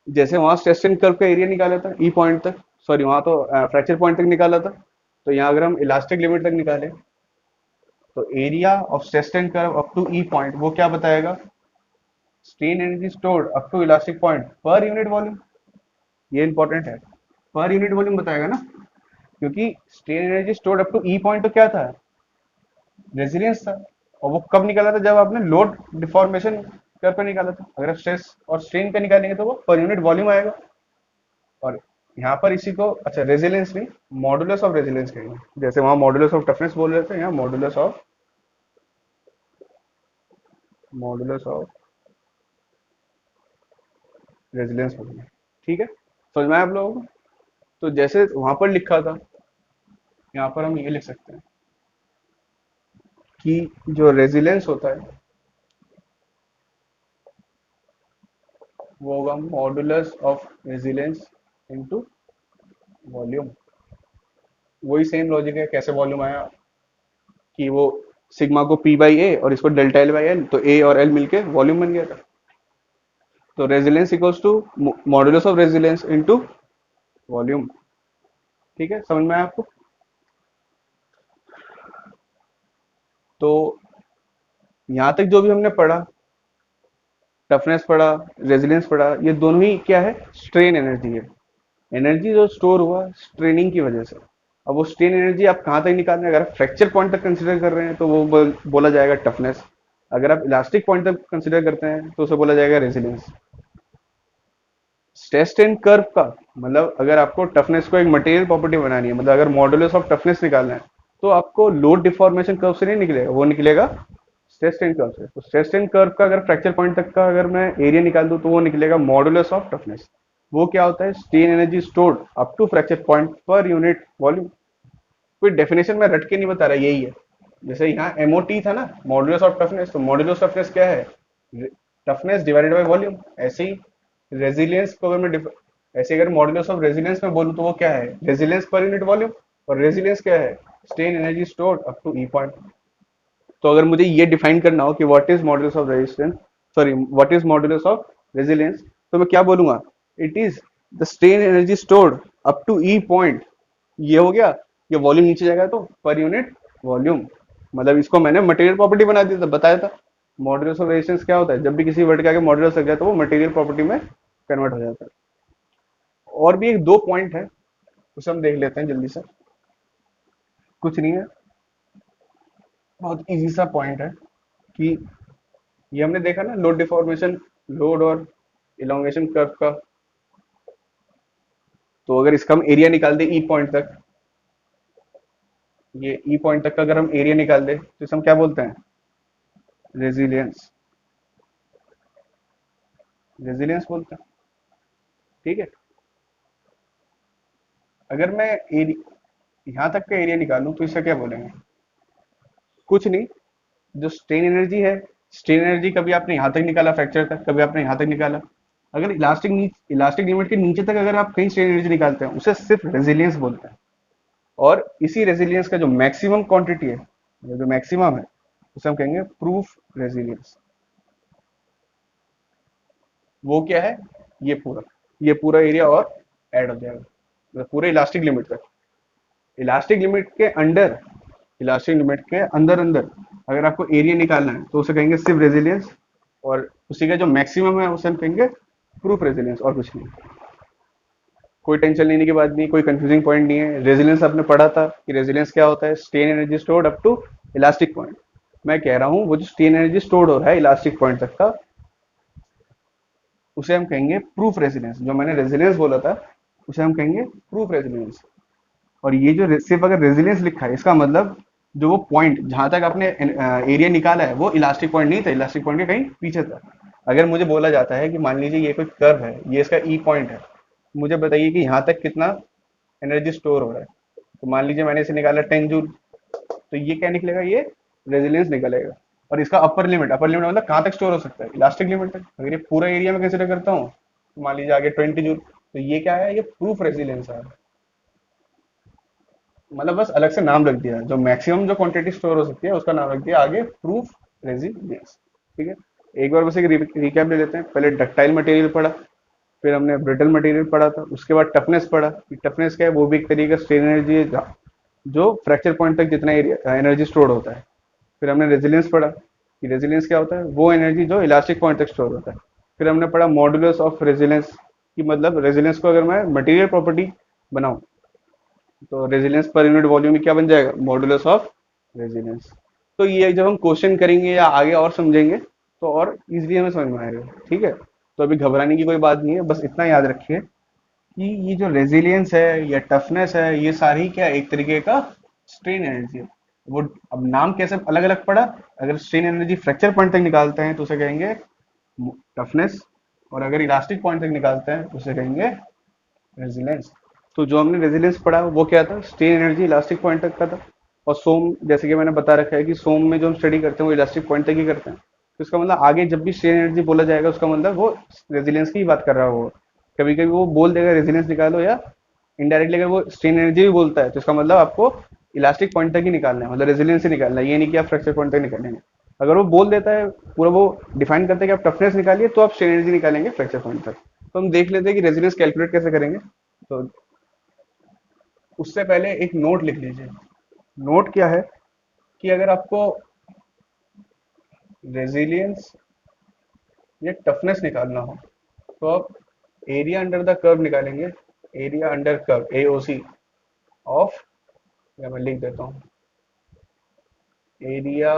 [SPEAKER 1] जैसे वहां स्ट्रेस स्ट्रेन कर्व का एरिया निकाला था ई पॉइंट तक, सॉरी वहां तो फ्रैक्चर पॉइंट तक निकाला था, तो यहाँ अगर हम इलास्टिक लिमिट तक निकाले तो area of stress strain curve up to E point वो क्या बताएगा, strain energy stored up to elastic point per unit volume. ये इंपॉर्टेंट है, पर यूनिट वॉल्यूम बताएगा ना, क्योंकि strain energy stored up to E point तो क्या था, रेजिलियंस था, और वो कब निकाला था, जब आपने लोड डिफॉर्मेशन कर्व पे निकाला था। अगर आप स्ट्रेस और स्ट्रेन पे निकालेंगे तो वो पर यूनिट वॉल्यूम आएगा। और यहाँ पर इसी को अच्छा रेजिलियंस नहीं, मॉडुलस ऑफ रेजिलियंस कहेंगे। जैसे वहां मॉडुलस ऑफ टफनेस बोल रहे थे, यहाँ मॉडुलस ऑफ रेजिलियंस बोलेंगे। ठीक है, समझ में आया आप लोगों को। तो जैसे वहां पर लिखा था, यहाँ पर हम ये लिख सकते हैं कि जो रेजिलियंस होता है वो होगा modulus of resilience into volume. वही सेम लॉजिक है, कैसे वॉल्यूम आया कि वो सिग्मा को पी बाई ए और इसको डेल्टा एल बाई एल, तो ए और एल मिलके वॉल्यूम बन गया था। तो resilience equals to modulus of resilience into volume. ठीक है, समझ में आया आपको। तो यहां तक जो भी हमने पढ़ा, टफनेस पढ़ा, रेजिलियंस पढ़ा, ये दोनों ही क्या है, स्ट्रेन एनर्जी है। एनर्जी जो स्टोर हुआ स्ट्रेनिंग की वजह से। अब वो स्ट्रेन एनर्जी आप कहाँ तक निकाल रहे हैं, अगर फ्रैक्चर पॉइंट तक कंसिडर कर रहे हैं तो वो बोला जाएगा टफनेस। अगर आप इलास्टिक पॉइंट तक कंसिडर करते हैं तो उसे बोला जाएगा रेजिलियंस। स्ट्रेस स्ट्रेन कर्व का मतलब अगर आपको टफनेस को एक मटेरियल प्रॉपर्टी बनानी है, मतलब अगर मॉडुलस ऑफ टफनेस निकालना है, तो आपको लोड डिफॉर्मेशन कर्व से नहीं निकलेगा, वो निकलेगा स्ट्रेस स्ट्रेन कर्व से। तो स्ट्रेस स्ट्रेन कर्व का अगर फ्रैक्चर पॉइंट तक का अगर मैं एरिया निकाल दूं तो वो निकलेगा मॉडुलस ऑफ टफनेस। वो क्या होता है? Strain energy stored up to fracture point per unit volume. कोई डेफिनेशन में रट के नहीं बता रहा, यही है। जैसे यहाँ एमओटी था ना, मॉडुलस ऑफ टफनेस, तो मॉडुलस ऑफ टफनेस क्या है? Toughness divided by volume. ऐसे ही रेजिलियंस को अगर मैं ऐसे अगर मॉडुलस ऑफ रेजिलियंस में बोलूँ तो वो क्या है? रेजिलियंस पर यूनिट वॉल्यूम। और रेजिलियंस क्या है? Strain energy stored up to E point. तो अगर मुझे ये डिफाइन करना हो कि what is modulus of resistance, sorry what is modulus of resilience, तो मैं क्या बोलूंगा? It is the strain energy stored up to E point. ये हो गया। ये वॉल्यूम नीचे जाएगा तो पर यूनिट वॉल्यूम। मतलब इसको मैंने मटेरियल प्रॉपर्टी बना दिया था, बताया था। मॉडुलस ऑफ रेजिस्टेंस क्या होता है? जब भी किसी वर्ड के आगे मॉडुलस लग जाए तो वो मटेरियल प्रॉपर्टी में कन्वर्ट हो जाता है। और भी एक दो पॉइंट है, उसे हम देख लेते हैं जल्दी से। कुछ नहीं है, बहुत इजी सा पॉइंट है कि ये हमने देखा ना लोड डिफॉर्मेशन, लोड और इलोंगेशन कर्व का। तो अगर इसका हम एरिया निकाल दे ई पॉइंट तक, ये ई पॉइंट तक का अगर हम एरिया निकाल दे तो इसे हम क्या बोलते हैं? रेजिलियंस। रेजिलियंस बोलते हैं। ठीक है। अगर मैं यहाँ तक का एरिया निकालूं तो इसे क्या बोलेंगे? कुछ नहीं, जो स्ट्रेन एनर्जी है, स्ट्रेन एनर्जी कभी आपने यहाँ तक निकाला फ्रैक्चर तक, कभी आपने यहाँ तक निकाला। अगर इलास्टिक लिमिट के नीचे तक अगर आप कहीं स्ट्रेन एनर्जी निकालते हैं, उसे सिर्फ रेजिलियंस बोलते हैं। और इसी रेजिलियंस का जो मैक्सिमम क्वांटिटी है, जो मैक्सिमम है, उसे हम कहेंगे प्रूफ रेजिलियंस। वो क्या है? ये पूरा एरिया और ऐड हो जाएगा, मतलब पूरे इलास्टिक लिमिट तक। इलास्टिक लिमिट के अंडर, इलास्टिक लिमिट के अंदर अंदर अगर आपको एरिया निकालना है तो उसे कहेंगे सिर्फ रेजिलियंस। और उसी का जो मैक्सिमम है उसे हम कहेंगे प्रूफ रेजिलियंस, और कुछ नहीं। कोई टेंशन लेने की बात नहीं, कोई कंफ्यूजिंग पॉइंट नहीं है। रेजिलियंस आपने पढ़ा था कि रेजिलियंस क्या होता है? Strain energy stored up to elastic point. मैं कह रहा हूं वो जो स्ट्रेन एनर्जी स्टोर्ड हो रहा है इलास्टिक पॉइंट तक का, उसे हम कहेंगे प्रूफ रेजिलियंस। जो मैंने रेजिलियंस बोला था उसे हम कहेंगे प्रूफ रेजिलियंस। और ये जो सिर्फ अगर रेजिलियंस लिखा है, इसका मतलब जो वो पॉइंट जहां तक आपने एरिया निकाला है वो इलास्टिक पॉइंट नहीं था, इलास्टिक पॉइंट के कहीं पीछे था। अगर मुझे बोला जाता है कि मान लीजिए ये कोई कर्व है, ये इसका ई पॉइंट है, मुझे बताइए कि यहाँ तक कितना एनर्जी स्टोर हो रहा है। तो मान लीजिए मैंने इसे निकाला 10 जूल, तो ये क्या निकलेगा? ये रेजिलियंस निकलेगा। और इसका अपर लिमिट मतलब कहाँ तक स्टोर हो सकता है? इलास्टिक लिमिट तक। अगर ये पूरा एरिया में कंसिडर करता हूँ तो मान लीजिए आगे 20 जूल, तो ये क्या है? ये प्रूफ रेजिलियंस है। मतलब बस अलग से नाम रख दिया, जो मैक्सिमम जो क्वांटिटी स्टोर हो सकती है उसका नाम रख दिया आगे प्रूफ रेजिलियंस। ठीक है। एक बार बस एक रिकैप ले लेते हैं। पहले डक्टाइल मटेरियल पढ़ा, फिर हमने ब्रिटल मटेरियल पढ़ा था, उसके बाद टफनेस पढ़ा कि टफनेस क्या है, वो भी एक तरीके का स्ट्रेन एनर्जी है जो फ्रैक्चर पॉइंट तक जितना एरिया एनर्जी स्टोर होता है। फिर हमने रेजिलियंस पढ़ा कि रेजिलियंस क्या होता है, वो एनर्जी जो इलास्टिक पॉइंट तक स्टोर होता है। फिर हमने पढ़ा मॉडुलस ऑफ रेजिलियंस कि मतलब रेजिलियंस को अगर मैं मटेरियल प्रॉपर्टी बनाऊं तो रेजिलियंस पर यूनिट वॉल्यूम में क्या बन जाएगा? Modulus of resilience. तो ये जब हम क्वेश्चन करेंगे या आगे और समझेंगे तो और इजीली हमें समझ में आएगा। ठीक है। तो अभी घबराने की कोई बात नहीं है, बस इतना याद रखिए कि ये जो रेजिलियंस है या टफनेस है, ये सारी क्या एक तरीके का स्ट्रेन एनर्जी है। वो अब नाम कैसे अलग अलग पड़ा? अगर स्ट्रेन एनर्जी फ्रैक्चर पॉइंट तक निकालते हैं तो उसे कहेंगे टफनेस, और अगर इलास्टिक पॉइंट तक निकालते हैं तो उसे कहेंगे रेजिलियंस। तो जो हमने रेजिलियंस पढ़ा वो क्या था? स्ट्रेन एनर्जी इलास्टिक पॉइंट तक का था। और सोम, जैसे कि मैंने बता रखा है कि सोम में जो हम स्टडी करते हैं वो इलास्टिक पॉइंट तक ही करते हैं। तो इसका मतलब आगे जब भी स्ट्रेन एनर्जी बोला जाएगा उसका मतलब वो रेजिलियंस की बात कर रहा होगा। कभी कभी वो बोल देगा रेजिलियंस निकालो, या इनडायरेक्टली अगर वो स्ट्रेन एनर्जी भी बोलता है तो इसका मतलब आपको इलास्टिक पॉइंट तक ही निकालना है, मतलब रेजिलियंस ही निकालना है, ये नहीं कि आप फ्रैक्चर पॉइंट तक निकालेंगे। अगर वो बोल देता है पूरा, वो डिफाइन करता है कि आप टफनेस निकालिए, तो आप स्ट्रेन एनर्जी निकालेंगे फ्रैक्चर पॉइंट तक। तो हम देख लेते हैं कि रेजिलियंस कैलकुलेट कैसे करेंगे। तो उससे पहले एक नोट लिख लीजिए। नोट क्या है कि अगर आपको रेजिलियंस या टफनेस निकालना हो तो आप एरिया अंडर द कर्व निकालेंगे। Area under curve AOC of, या मैं लिख देता हूँ, एरिया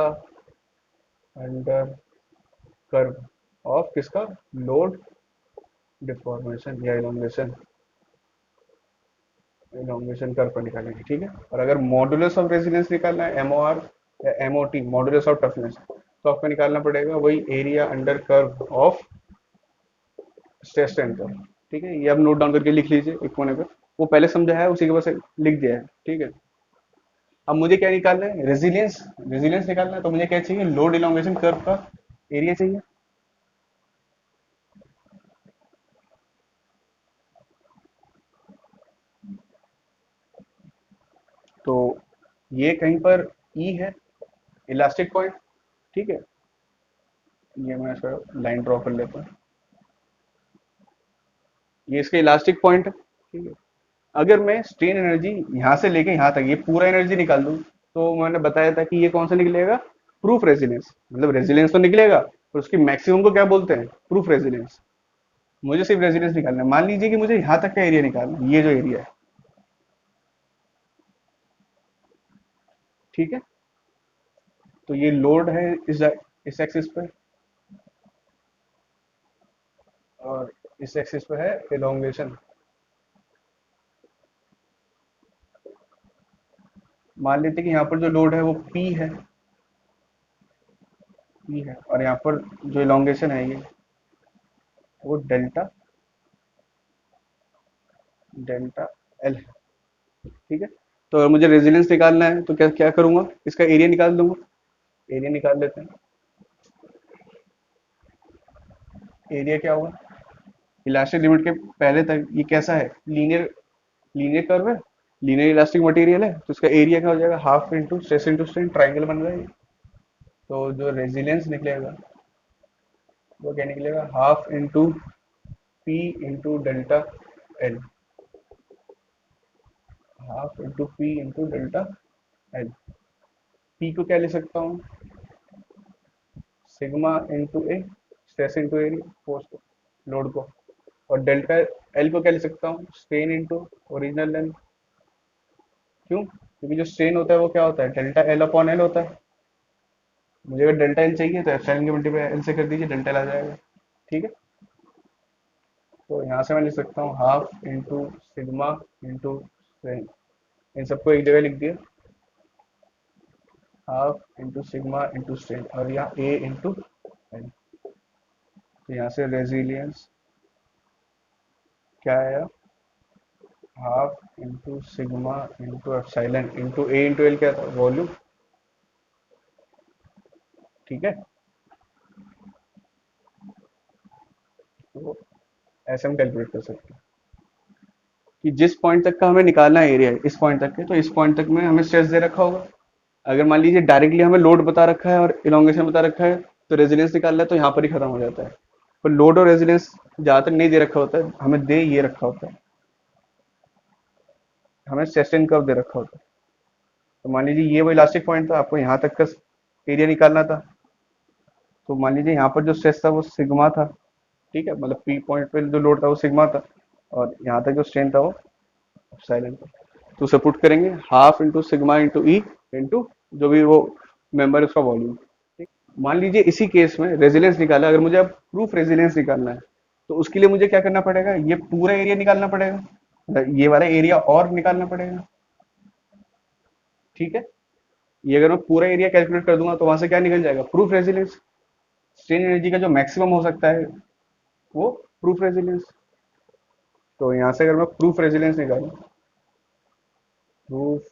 [SPEAKER 1] अंडर कर्व ऑफ किसका, लोड डिफॉर्मेशन या इलोंगेशन, इलोंगेशन कर्व पर निकालेंगे, ठीक है। और अगर मॉडुलस ऑफ रेजिलियंस निकालना है, एमओआर या एमओटी, मॉडुलस ऑफ टफनेस, तो आपको निकालना पड़ेगा वही area under curve of stress tensor, ठीक है। ये आप नोट डाउन करके लिख लीजिए एक कोने पे, वो पहले समझा है उसी के बस लिख दिया है, ठीक है। अब मुझे क्या निकालना है, रेजिलियंस, रेजिलियंस निकालना है, तो मुझे क्या चाहिए, लोड इलोंगेशन कर्व का एरिया चाहिए। तो ये कहीं पर ई है, इलास्टिक पॉइंट, ठीक है। ये मैं इसका लाइन ड्रॉ कर लेता हूँ, ये इसका इलास्टिक पॉइंट है, ठीक है। अगर मैं स्ट्रेन एनर्जी यहाँ से लेके यहाँ तक ये पूरा एनर्जी निकाल दूँ, तो मैंने बताया था कि ये कौन सा निकलेगा, प्रूफ रेजिलियंस, मतलब रेजिलियंस तो निकलेगा पर उसकी मैक्सिमम को क्या बोलते हैं, प्रूफ रेजिलियंस। मुझे सिर्फ रेजिलियंस निकालना है, मान लीजिए कि मुझे यहाँ तक का एरिया निकालना है, ये जो एरिया है, ठीक है। तो ये लोड है इस एक्सिस पे, और इस एक्सिस पे है एलोंगेशन। मान लेते हैं कि यहाँ पर जो लोड है वो पी है, पी है, और यहाँ पर जो इलोंगेशन है ये, वो डेल्टा, डेल्टा एल है, ठीक है। तो अगर मुझे रेजिलियंस निकालना है तो क्या क्या करूंगा, इसका एरिया निकाल दूंगा, एरिया निकाल लेते हैं। एरिया क्या होगा, इलास्टिक लिमिट के पहले तक ये कैसा है, लीनियर, लीनियर कर्व है, लीनियर इलास्टिक मटेरियल है, तो इसका एरिया क्या हो जाएगा, half into stress into strain, triangle बन रहा है ये। तो जो रेजिलियंस निकलेगा वो क्या निकलेगा, half into P into delta L, half into P into delta L. P को क्या ले सकता हूँ, सिग्मा इंटू ए, स्ट्रेस इंटू एरिया, फोर्स को, लोड को। और डेल्टा एल को क्या ले सकता हूँ, स्ट्रेन इंटू ओरिजिनल लेंथ। क्यों, क्योंकि जो स्ट्रेन होता है वो क्या होता है, डेल्टा एल अपॉन एल होता है। मुझे अगर डेल्टा एल चाहिए तो एप्सिलॉन के मल्टीप्लाई एल से कर दीजिए, डेल्टा एल आ जाएगा, ठीक है। तो यहाँ से मैं लिख सकता हूँ half into sigma into strain, इन सबको एक जगह लिख दिया, half into sigma into strain, और यहाँ ए इंटू एल। तो यहाँ से रेजिलियंस क्या आया, half into sigma into epsilon into A into L, क्या था, वॉल्यूम, ठीक है। तो ऐसे हम कैलकुलेट कर सकते हैं कि जिस पॉइंट तक का हमें निकालना है एरिया, इस पॉइंट तक के, तो इस पॉइंट तक में हमें स्ट्रेस दे रखा होगा। अगर मान लीजिए डायरेक्टली हमें लोड बता रखा है और इलोंगेशन बता रखा है, तो रेजिलियंस निकालना है तो यहाँ पर ही खत्म हो जाता है। पर लोड और रेजिलियंस ज्यादातर नहीं दे रखा होता है, हमें दे ये रखा होता है, हमें सेस्टेन कर्व दे रखा होता है। तो मान लीजिए ये वो इलास्टिक पॉइंट था, आपको यहाँ तक का एरिया निकालना था, तो मान लीजिए यहाँ पर जो स्ट्रेस था वो सिग्मा था, ठीक है, मतलब पी पॉइंट पे जो लोड था वो सिग्मा था, और यहाँ तक जो स्ट्रेन था वो साइलेंट था। तो उसे पुट करेंगे half into sigma into E into जो भी वो मेंबर है उसका वॉल्यूम। मान लीजिए इसी केस में रेजिलियंस निकाला, अगर मुझे अब प्रूफ रेजिलियंस निकालना है, तो उसके लिए मुझे क्या करना पड़ेगा, ये पूरा एरिया निकालना पड़ेगा, मतलब ये वाला एरिया और निकालना पड़ेगा, ठीक है। ये अगर मैं पूरा एरिया कैलकुलेट कर दूंगा तो वहां से क्या निकल जाएगा, प्रूफ रेजिलियंस, स्ट्रेन एनर्जी का जो मैक्सिमम हो सकता है वो प्रूफ रेजिलियंस। तो यहाँ से अगर मैं प्रूफ रेजिलियंस निकालूं, प्रूफ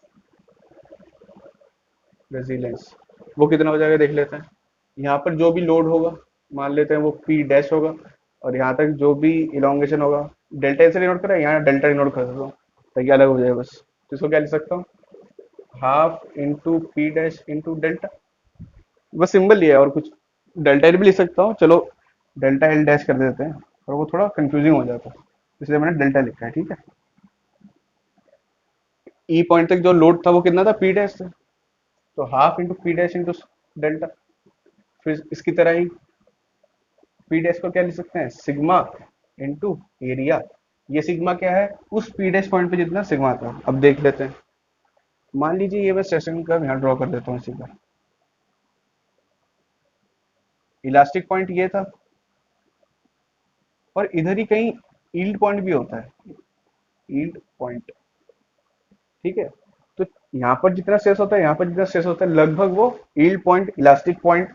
[SPEAKER 1] रेजिलियंस, वो कितना हो जाएगा देख लेते हैं। यहाँ पर जो भी लोड होगा, मान लेते हैं वो पी डैश होगा, और यहाँ तक जो भी इलोंगेशन होगा, डेल्टा से डिनोट करा, यहाँ डेल्टा डिनोट कर देता हूँ ताकि अलग हो जाए बस। तो इसको क्या लिख सकता हूँ, half into P dash into delta, बस सिंबल लिया है और कुछ, डेल्टा एल भी लिख सकता हूँ, चलो डेल्टा एल डैश कर देते हैं, और वो थोड़ा कंफ्यूजिंग हो जाता है, इसलिए मैंने डेल्टा लिखा है, ठीक है। ई पॉइंट तक जो लोड था वो कितना था, पी डैश से, तो half into P dash into delta. फिर इसकी तरह ही पी डैश को क्या लिख सकते हैं, सिग्मा इंटू एरिया। ये सिग्मा क्या है, उस पी डैश पॉइंट पे जितना सिग्मा था। अब देख लेते हैं, मान लीजिए ये मैं सेशन का यहाँ ड्रॉ कर देता हूँ सीधा, इलास्टिक पॉइंट ये था, और इधर ही कहीं यील्ड पॉइंट भी होता है, यील्ड पॉइंट। ठीक है, तो यहाँ पर जितना स्ट्रेस होता है, यहाँ पर जितना स्ट्रेस होता है, लगभग वो यील्ड पॉइंट, इलास्टिक पॉइंट,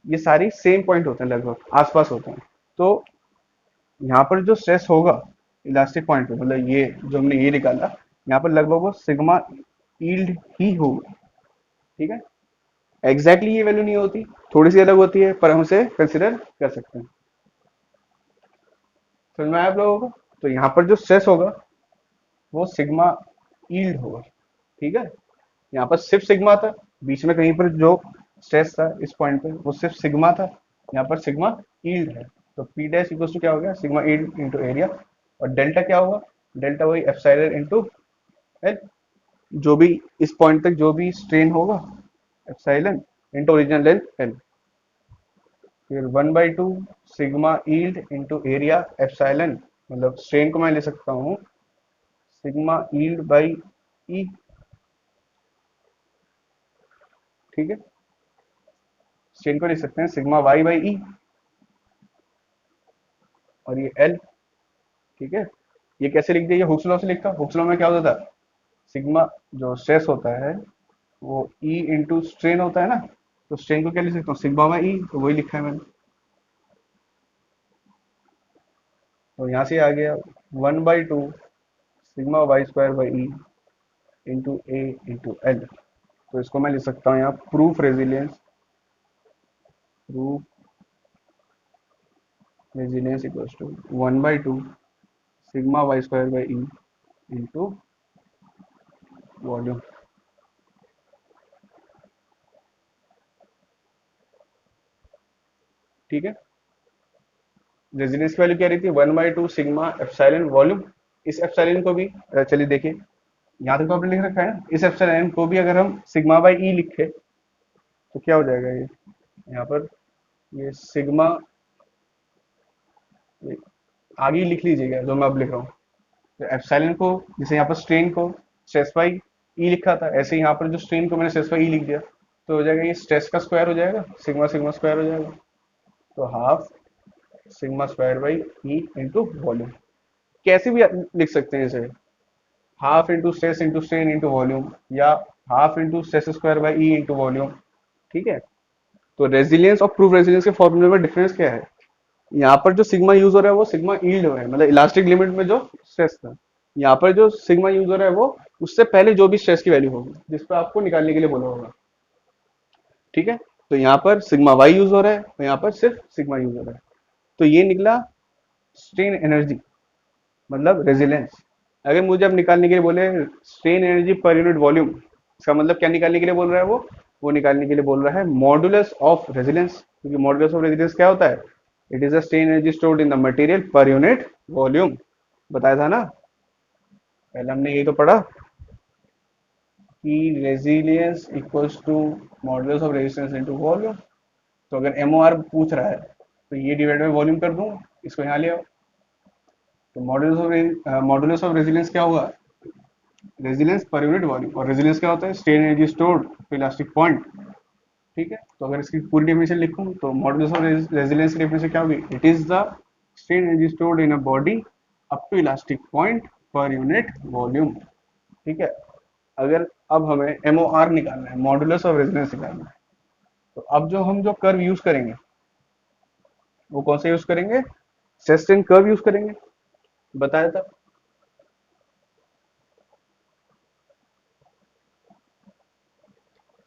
[SPEAKER 1] ये सारी सेम पॉइंट होते हैं, लगभग आसपास होते हैं। तो यहाँ पर जो स्ट्रेस होगा इलास्टिक पॉइंट पे, मतलब ये जो हमने ये निकाला, यहाँ पर लगभग वो सिग्मा यील्ड ही होगा। ठीक है, एग्जैक्टली ये वैल्यू नहीं होती, थोड़ी सी अलग होती है, पर हम उसे कंसिडर कर सकते हैं। समझ में आया आप लोगों को? तो यहाँ पर जो स्ट्रेस होगा वो सिग्मा यील्ड होगा। ठीक है, यहाँ पर सिर्फ सिग्मा था, बीच में कहीं पर जो स्ट्रेस था इस पॉइंट पे वो सिर्फ सिग्मा था, यहाँ पर सिग्मा यील्ड है। तो पी डैश इक्वल टू क्या हो गया, सिग्मा यील्ड इंटू एरिया, और डेल्टा क्या होगा, डेल्टा वही एप्सिलॉन इंटू एल, जो भी इस पॉइंट तक जो भी स्ट्रेन होगा, epsilon into original length L, फिर 1/2 sigma yield into area epsilon, मतलब स्ट्रेन को मैं ले सकता हूँ सिग्मा यील्ड बाई ई। ठीक है, स्ट्रेन को लिख सकते हैं सिग्मा वाई बाई ई, और ये एल। ठीक है, ये कैसे लिख दिया, ये हुक्स लॉ से लिखा, हुक्स लॉ में क्या होता था, सिग्मा जो स्ट्रेस होता है वो ई इंटू स्ट्रेन होता है ना, तो स्ट्रेन को क्या लिख सकता हूँ, सिग्मा बाई ई, तो वही लिखा है मैंने। तो यहाँ से आ गया 1/2 sigma Y square by E into A into L. तो इसको मैं लिख सकता हूँ यहाँ proof resilience, proof resilience equals to 1/2 sigma Y square by E into volume. ठीक है, रेजिलियंस की वैल्यू क्या रही थी, 1/2 सिग्मा एप्सिलॉन वॉल्यूम। इस एप्सिलॉन को भी चलिए देखिए, यहाँ तक तो आपने लिख रखा है ना, इस एप्सिलॉन को भी अगर हम सिग्मा बाई ई लिखे तो क्या हो जाएगा, ये यहाँ पर ये सिग्मा, ये आगे ही लिख लीजिएगा जो मैं अब लिख रहा हूँ। तो एप्सिलॉन को, जैसे यहाँ पर स्ट्रेन को स्ट्रेस बाई ई लिखा था, ऐसे ही यहाँ पर जो स्ट्रेन को मैंने स्ट्रेस बाई ई लिख दिया, तो हो जाएगा ये स्ट्रेस का स्क्वायर हो जाएगा, सिग्मा सिग्मा स्क्वायर हो जाएगा, तो half sigma square by E into volume. कैसे भी लिख सकते हैं इसे, half into stress into strain into volume, या half into stress square by E into volume. ठीक है, तो रेजिलियंस और प्रूफ रेजिलियंस के फॉर्मूले में डिफरेंस क्या है, यहाँ पर जो सिग्मा यूज हो रहा है वो सिग्मा यील्ड हो रहा है, मतलब इलास्टिक लिमिट में जो स्ट्रेस था, यहाँ पर जो सिग्मा यूज हो रहा है वो उससे पहले जो भी स्ट्रेस की वैल्यू होगी जिस पर आपको निकालने के लिए बोला होगा। ठीक है, तो यहाँ पर सिग्मा वाई यूज हो रहा है और यहाँ पर सिर्फ सिग्मा यूज हो रहा है, तो ये निकला स्ट्रेन एनर्जी, मतलब रेजिलेंस। अगर मुझे अब निकालने के लिए बोले स्ट्रेन एनर्जी पर यूनिट वॉल्यूम, इसका मतलब क्या निकालने के लिए बोल रहा है वो निकालने के लिए बोल रहा है मॉडुलस ऑफ रेजिलेंस, क्योंकि मॉडुलस ऑफ रेजिलेंस क्या होता है, it is the strain energy stored in the material per unit volume. बताया था ना, पहले हमने यही तो पढ़ा कि resilience equals to modulus of resistance into volume. तो अगर एमओआर पूछ रहा है तो ये डिवाइड बाय वॉल्यूम कर दूं, इसको यहाँ ले आओ, तो मॉडुलस ऑफ रेजिलियंस क्या होगा, रेजिलियंस पर यूनिट वॉल्यूम, और रेजिलियंस क्या होता है, strain energy stored to elastic point. ठीक है, तो अगर इसकी पूरी डेफिनेशन लिखूं तो मॉडुलस ऑफ रेजिलियंस की डेफिनेशन क्या होगी, it is the strain energy stored in a body up to elastic point per unit volume. ठीक है, अगर अब हमें एमओआर निकालना है, मॉडुलस ऑफ रेजिलियंस निकालना है, तो अब जो कर्व यूज करेंगे वो कौन सा यूज करेंगे, सेस्टिन कर्व यूज करेंगे, बताया था।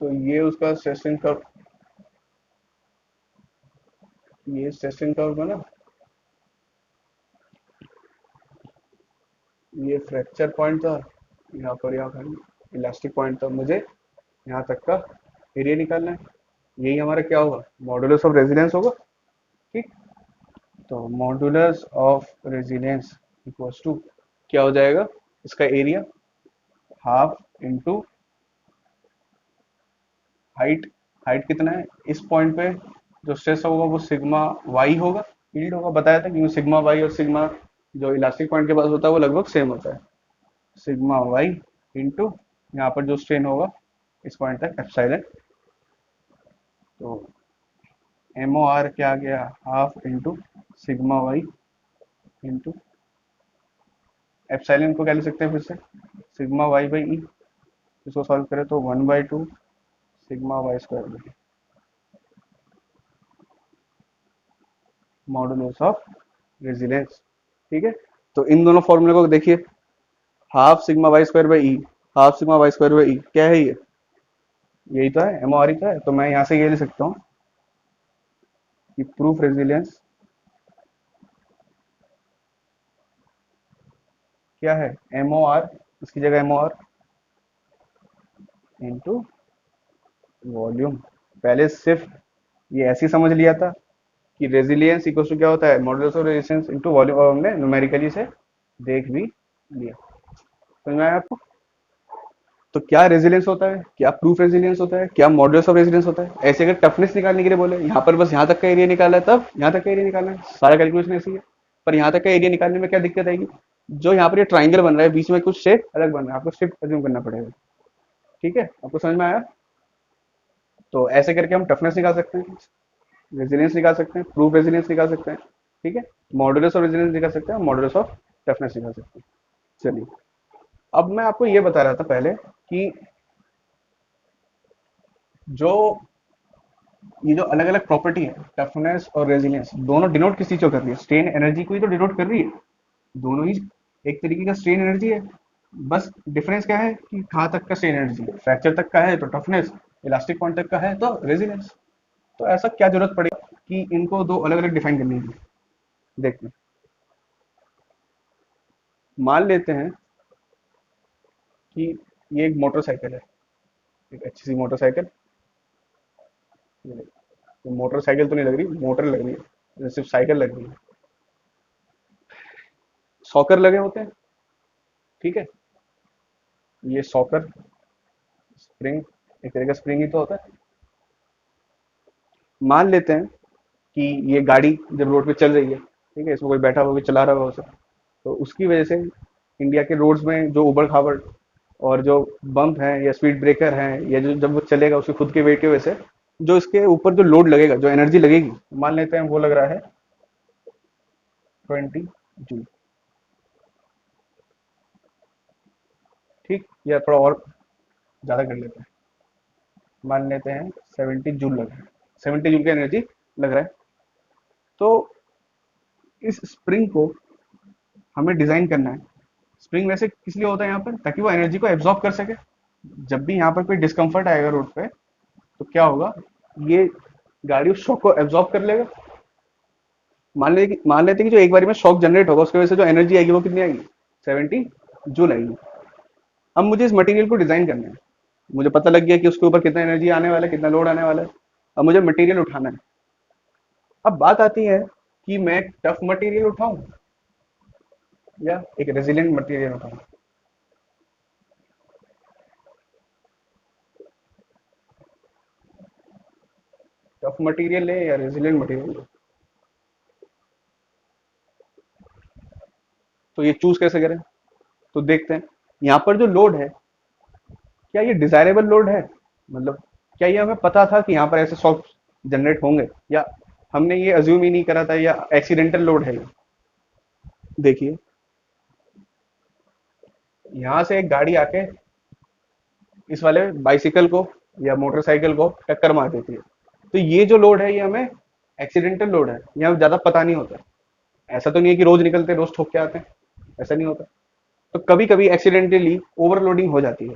[SPEAKER 1] तो ये उसका सेस्टिन कर्व, ये सेस्टिन कर्व बना, ये फ्रैक्चर पॉइंट था, यहाँ पर इलास्टिक पॉइंट था, मुझे यहाँ तक का एरिया निकालना है, यही हमारा क्या होगा, मॉडुलस ऑफ रेजिलियंस होगा। ठीक, तो modulus of resilience equals to क्या हो जाएगा, इसका area half into height, height कितना है इस पॉइंट पे, जो स्ट्रेस होगा वो सिग्मा वाई होगा, फील्ड होगा, बताया था कि सिग्मा वाई और सिग्मा जो इलास्टिक पॉइंट के पास होता है वो लगभग सेम होता है, सिग्मा वाई इंटू यहाँ पर जो स्ट्रेन होगा इस पॉइंट तक एप्सिलॉन। तो एमओ आर क्या आ गया, half into sigma Y into epsilon को क्या लिख सकते हैं फिर से, सिग्मा वाई बाई ई। इसको सॉल्व करें तो 1/2 sigma Y square by modulus of resilience. ठीक है, तो इन दोनों फॉर्मूले को देखिए, half sigma Y square by E, half sigma Y square by E क्या है ये, यही तो है, एमओ आर ही तो है। तो मैं यहाँ से ये लिख सकता हूँ कि प्रूफ रेजिलियंस क्या है, एमओ आर, इसकी जगह एमओ आर इंटू वॉल्यूम। पहले सिर्फ ये ऐसे ही समझ लिया था कि रेजिलियंस इक्वल टू क्या होता है, modulus of resistance into volume, और हमने न्यूमेरिकली से देख भी लिया। समझ में आया आपको? तो क्या रेजिलियंस होता है, क्या प्रूफ रेजिलियंस होता है, क्या मॉडुलस ऑफ रेजिलियंस होता है। ऐसे अगर टफनेस निकालने के लिए बोले, यहाँ पर बस यहाँ तक का एरिया निकाला है, तब यहाँ तक का एरिया निकालना है, सारा कैलकुलेशन ऐसी है। पर यहाँ तक का एरिया निकालने में क्या दिक्कत आएगी, जो यहाँ पर ये ट्राइंगल बन रहा है, बीच में कुछ शेप अलग बन रहा है, आपको शिफ्ट अज्यूम करना पड़ेगा। ठीक है, आपको समझ में आया? तो ऐसे करके हम टफनेस निकाल सकते हैं, रेजिलियंस निकाल सकते हैं, प्रूफ रेजिलियंस निकाल सकते हैं। ठीक है, मॉडुलस ऑफ रेजिलियंस निकाल सकते हैं, मॉडुलस ऑफ टफनेस निकाल सकते हैं। चलिए, अब मैं आपको ये बता रहा था पहले कि जो ये जो अलग अलग प्रॉपर्टी है, टफनेस और रेजिलियंस, दोनों डिनोट किस चीज को कर रही है, स्ट्रेन एनर्जी को ही तो डिनोट कर रही है। दोनों ही एक तरीके का स्ट्रेन एनर्जी है। बस डिफरेंस क्या है कि कहाँ तक का स्ट्रेन एनर्जी, फ्रैक्चर तक का है तो टफनेस, इलास्टिक पॉइंट तक का है तो रेजिलियंस। तो ऐसा क्या जरूरत पड़ेगी कि इनको दो अलग अलग डिफाइन करनी है। देखते हैं, मान लेते हैं कि ये एक मोटरसाइकिल है, एक अच्छी सी मोटरसाइकिल। ये मोटरसाइकिल तो नहीं लग रही, मोटर लग रही है, सिर्फ साइकिल लग रही है। सॉकर लगे होते हैं, ठीक है, ये सॉकर स्प्रिंग, एक तरह का स्प्रिंग ही तो होता है। मान लेते हैं कि ये गाड़ी जब रोड पे चल रही है, ठीक है, इसमें कोई बैठा हुआ, कोई चला रहा होगा उसे, तो उसकी वजह से इंडिया के रोड्स में जो उबड़ खाबड़ और जो बम्प हैं या स्पीड ब्रेकर हैं, या जो जब वो चलेगा उसकी खुद के वेट की वजह से जो इसके ऊपर जो लोड लगेगा, जो एनर्जी लगेगी, मान लेते हैं वो लग रहा है 20 जूल। ठीक, या थोड़ा और ज्यादा कर लेते हैं, मान लेते हैं 70 जूल लग रहा है, 70 जूल का एनर्जी लग रहा है। तो इस स्प्रिंग को हमें डिजाइन करना है। स्प्रिंग वैसे किस लिए होता है यहाँ पर, ताकि वो एनर्जी को एब्जॉर्ब कर सके। जब भी यहाँ पर कोई डिस्कम्फर्ट आएगा रोड पे, तो क्या होगा, ये गाड़ी उस शॉक को एब्जॉर्ब कर लेगा। मान लेते हैं कि जो एक बारी में शॉक जनरेट होगा, उसकी वजह से जो एनर्जी आएगी वो कितनी आएगी, 70 जूल आएगी। अब मुझे इस मटेरियल को डिजाइन करना है, मुझे पता लग गया कि उसके ऊपर कितना एनर्जी आने वाला है, कितना लोड आने वाला है। अब मुझे मटेरियल उठाना है। अब बात आती है कि मैं एक टफ मटेरियल उठाऊं या एक रेजिलिएंट मटेरियल उठाऊं। टफ मटेरियल ले या रेजिलिएंट मटेरियल ले, तो ये चूज कैसे करें। तो देखते हैं, यहाँ पर जो लोड है, क्या ये डिजायरेबल लोड है, मतलब क्या ये हमें पता था कि यहाँ पर ऐसे शॉक जनरेट होंगे, या हमने ये अज्यूम ही नहीं करा था, या एक्सीडेंटल लोड है ये। देखिए, यहाँ से एक गाड़ी आके इस वाले बाइसिकल को या मोटरसाइकिल को टक्कर मार देती है, तो ये जो लोड है ये हमें एक्सीडेंटल लोड है, ये हमें ज्यादा पता नहीं होता। ऐसा तो नहीं है कि रोज निकलते रोज ठोक के आते हैं, ऐसा नहीं होता। तो कभी कभी एक्सीडेंटली ओवरलोडिंग हो जाती है।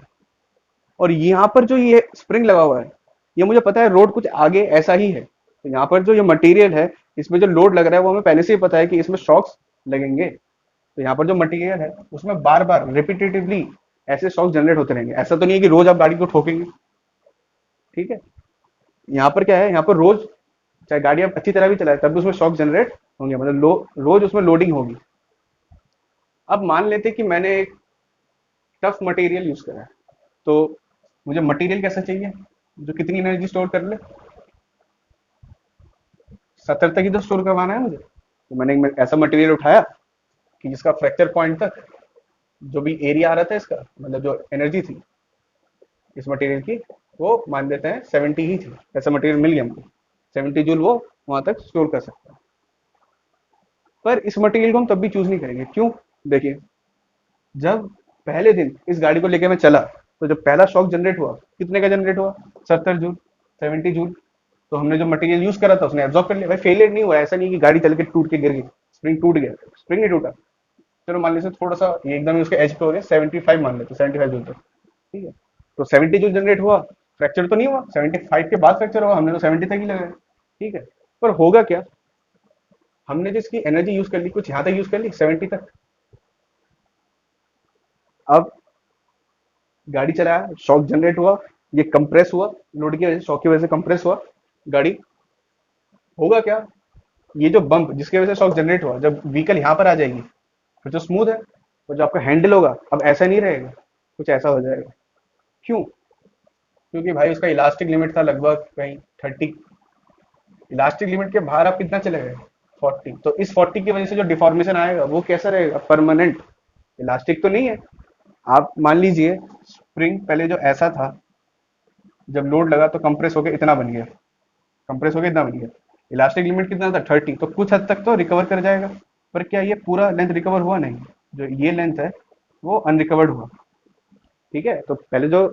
[SPEAKER 1] और यहाँ पर जो ये स्प्रिंग लगा हुआ है, ये मुझे पता है रोड कुछ आगे ऐसा ही है, तो यहाँ पर जो ये मटेरियल है, इसमें जो लोड लग रहा है वो हमें पहले से ही पता है कि इसमें शॉक्स लगेंगे। तो यहाँ पर जो मटेरियल है उसमें बार बार रिपीटेटिवली ऐसे शॉक जनरेट होते रहेंगे। ऐसा तो नहीं है कि रोज आप गाड़ी को ठोकेंगे। ठीक है, यहाँ पर क्या है, यहाँ पर रोज चाहे गाड़ी आप अच्छी तरह भी चलाए तब भी उसमें शॉक जनरेट होंगे, मतलब रोज उसमें लोडिंग होगी। अब मान लेते कि मैंने एक टफ मटेरियल यूज करा है, तो मुझे मटेरियल कैसा चाहिए जो कितनी एनर्जी स्टोर कर ले, 70 तक ही तो स्टोर करवाना है मुझे। तो मैंने एक ऐसा मटेरियल उठाया कि जिसका फ्रैक्चर पॉइंट तक जो भी एरिया आ रहा था इसका, मतलब जो एनर्जी थी इस मटेरियल की, वो मान लेते हैं 70 ही थी। ऐसा मटेरियल मिल गया हमको 70 जूल वो वहां तक स्टोर कर सकता है। पर इस मटेरियल को हम तब भी चूज नहीं करेंगे, क्यों? देखिए, जब पहले दिन इस गाड़ी को लेके मैं चला, तो जब पहला शॉक जनरेट हुआ, कितने का जनरेट हुआ? 70 जूल, 70 जूल। तो हमने जो मटेरियल यूज करा था उसने एब्जॉर्ब कर लिया। भाई फेलियर नहीं हुआ, ऐसा नहीं कि गाड़ी चल के टूट के गिर गई, स्प्रिंग टूट गया, स्प्रिंग नहीं टूटा। चलो मान लीजिए थोड़ा सा ये एकदम ही उसके एज पे हो गया, 75 मान लेते, 75 जूल तक, ठीक है। तो 70 जूल जनरेट हुआ, फ्रैक्चर तो नहीं हुआ, 75 के बाद फ्रैक्चर हुआ, हमने तो 70 तक ही लगाया, ठीक है। पर होगा क्या, हमने जिसकी एनर्जी यूज कर ली कुछ यहाँ तक यूज कर ली, 70 तक। अब गाड़ी चलाया, शॉक जनरेट हुआ, ये कंप्रेस हुआ, लोड की वजह से, शॉक की वजह से कंप्रेस हुआ गाड़ी। होगा क्या, ये जो बम्प जिसकी वजह से शॉक जनरेट हुआ, जब व्हीकल यहाँ पर आ जाएगी, फिर जो स्मूथ है, और जो आपका हैंडल होगा अब ऐसा नहीं रहेगा, कुछ ऐसा हो जाएगा। क्यों? क्योंकि भाई उसका इलास्टिक लिमिट था लगभग कहीं 30, इलास्टिक लिमिट के बाहर आप कितना चले गए? 40। तो इस 40 की वजह से जो डिफॉर्मेशन आएगा वो कैसा रहेगा? परमानेंट, इलास्टिक तो नहीं है। आप मान लीजिए स्प्रिंग पहले जो ऐसा था, जब लोड लगा तो कंप्रेस होकर इतना बन गया, कंप्रेस होकर इतना बन गया, इलास्टिक लिमिट कितना था? 30। तो कुछ हद तक तो रिकवर कर जाएगा, पर क्या ये पूरा लेंथ रिकवर हुआ? नहीं, जो ये लेंथ है वो अनरिकवर्ड हुआ, ठीक है। तो पहले जो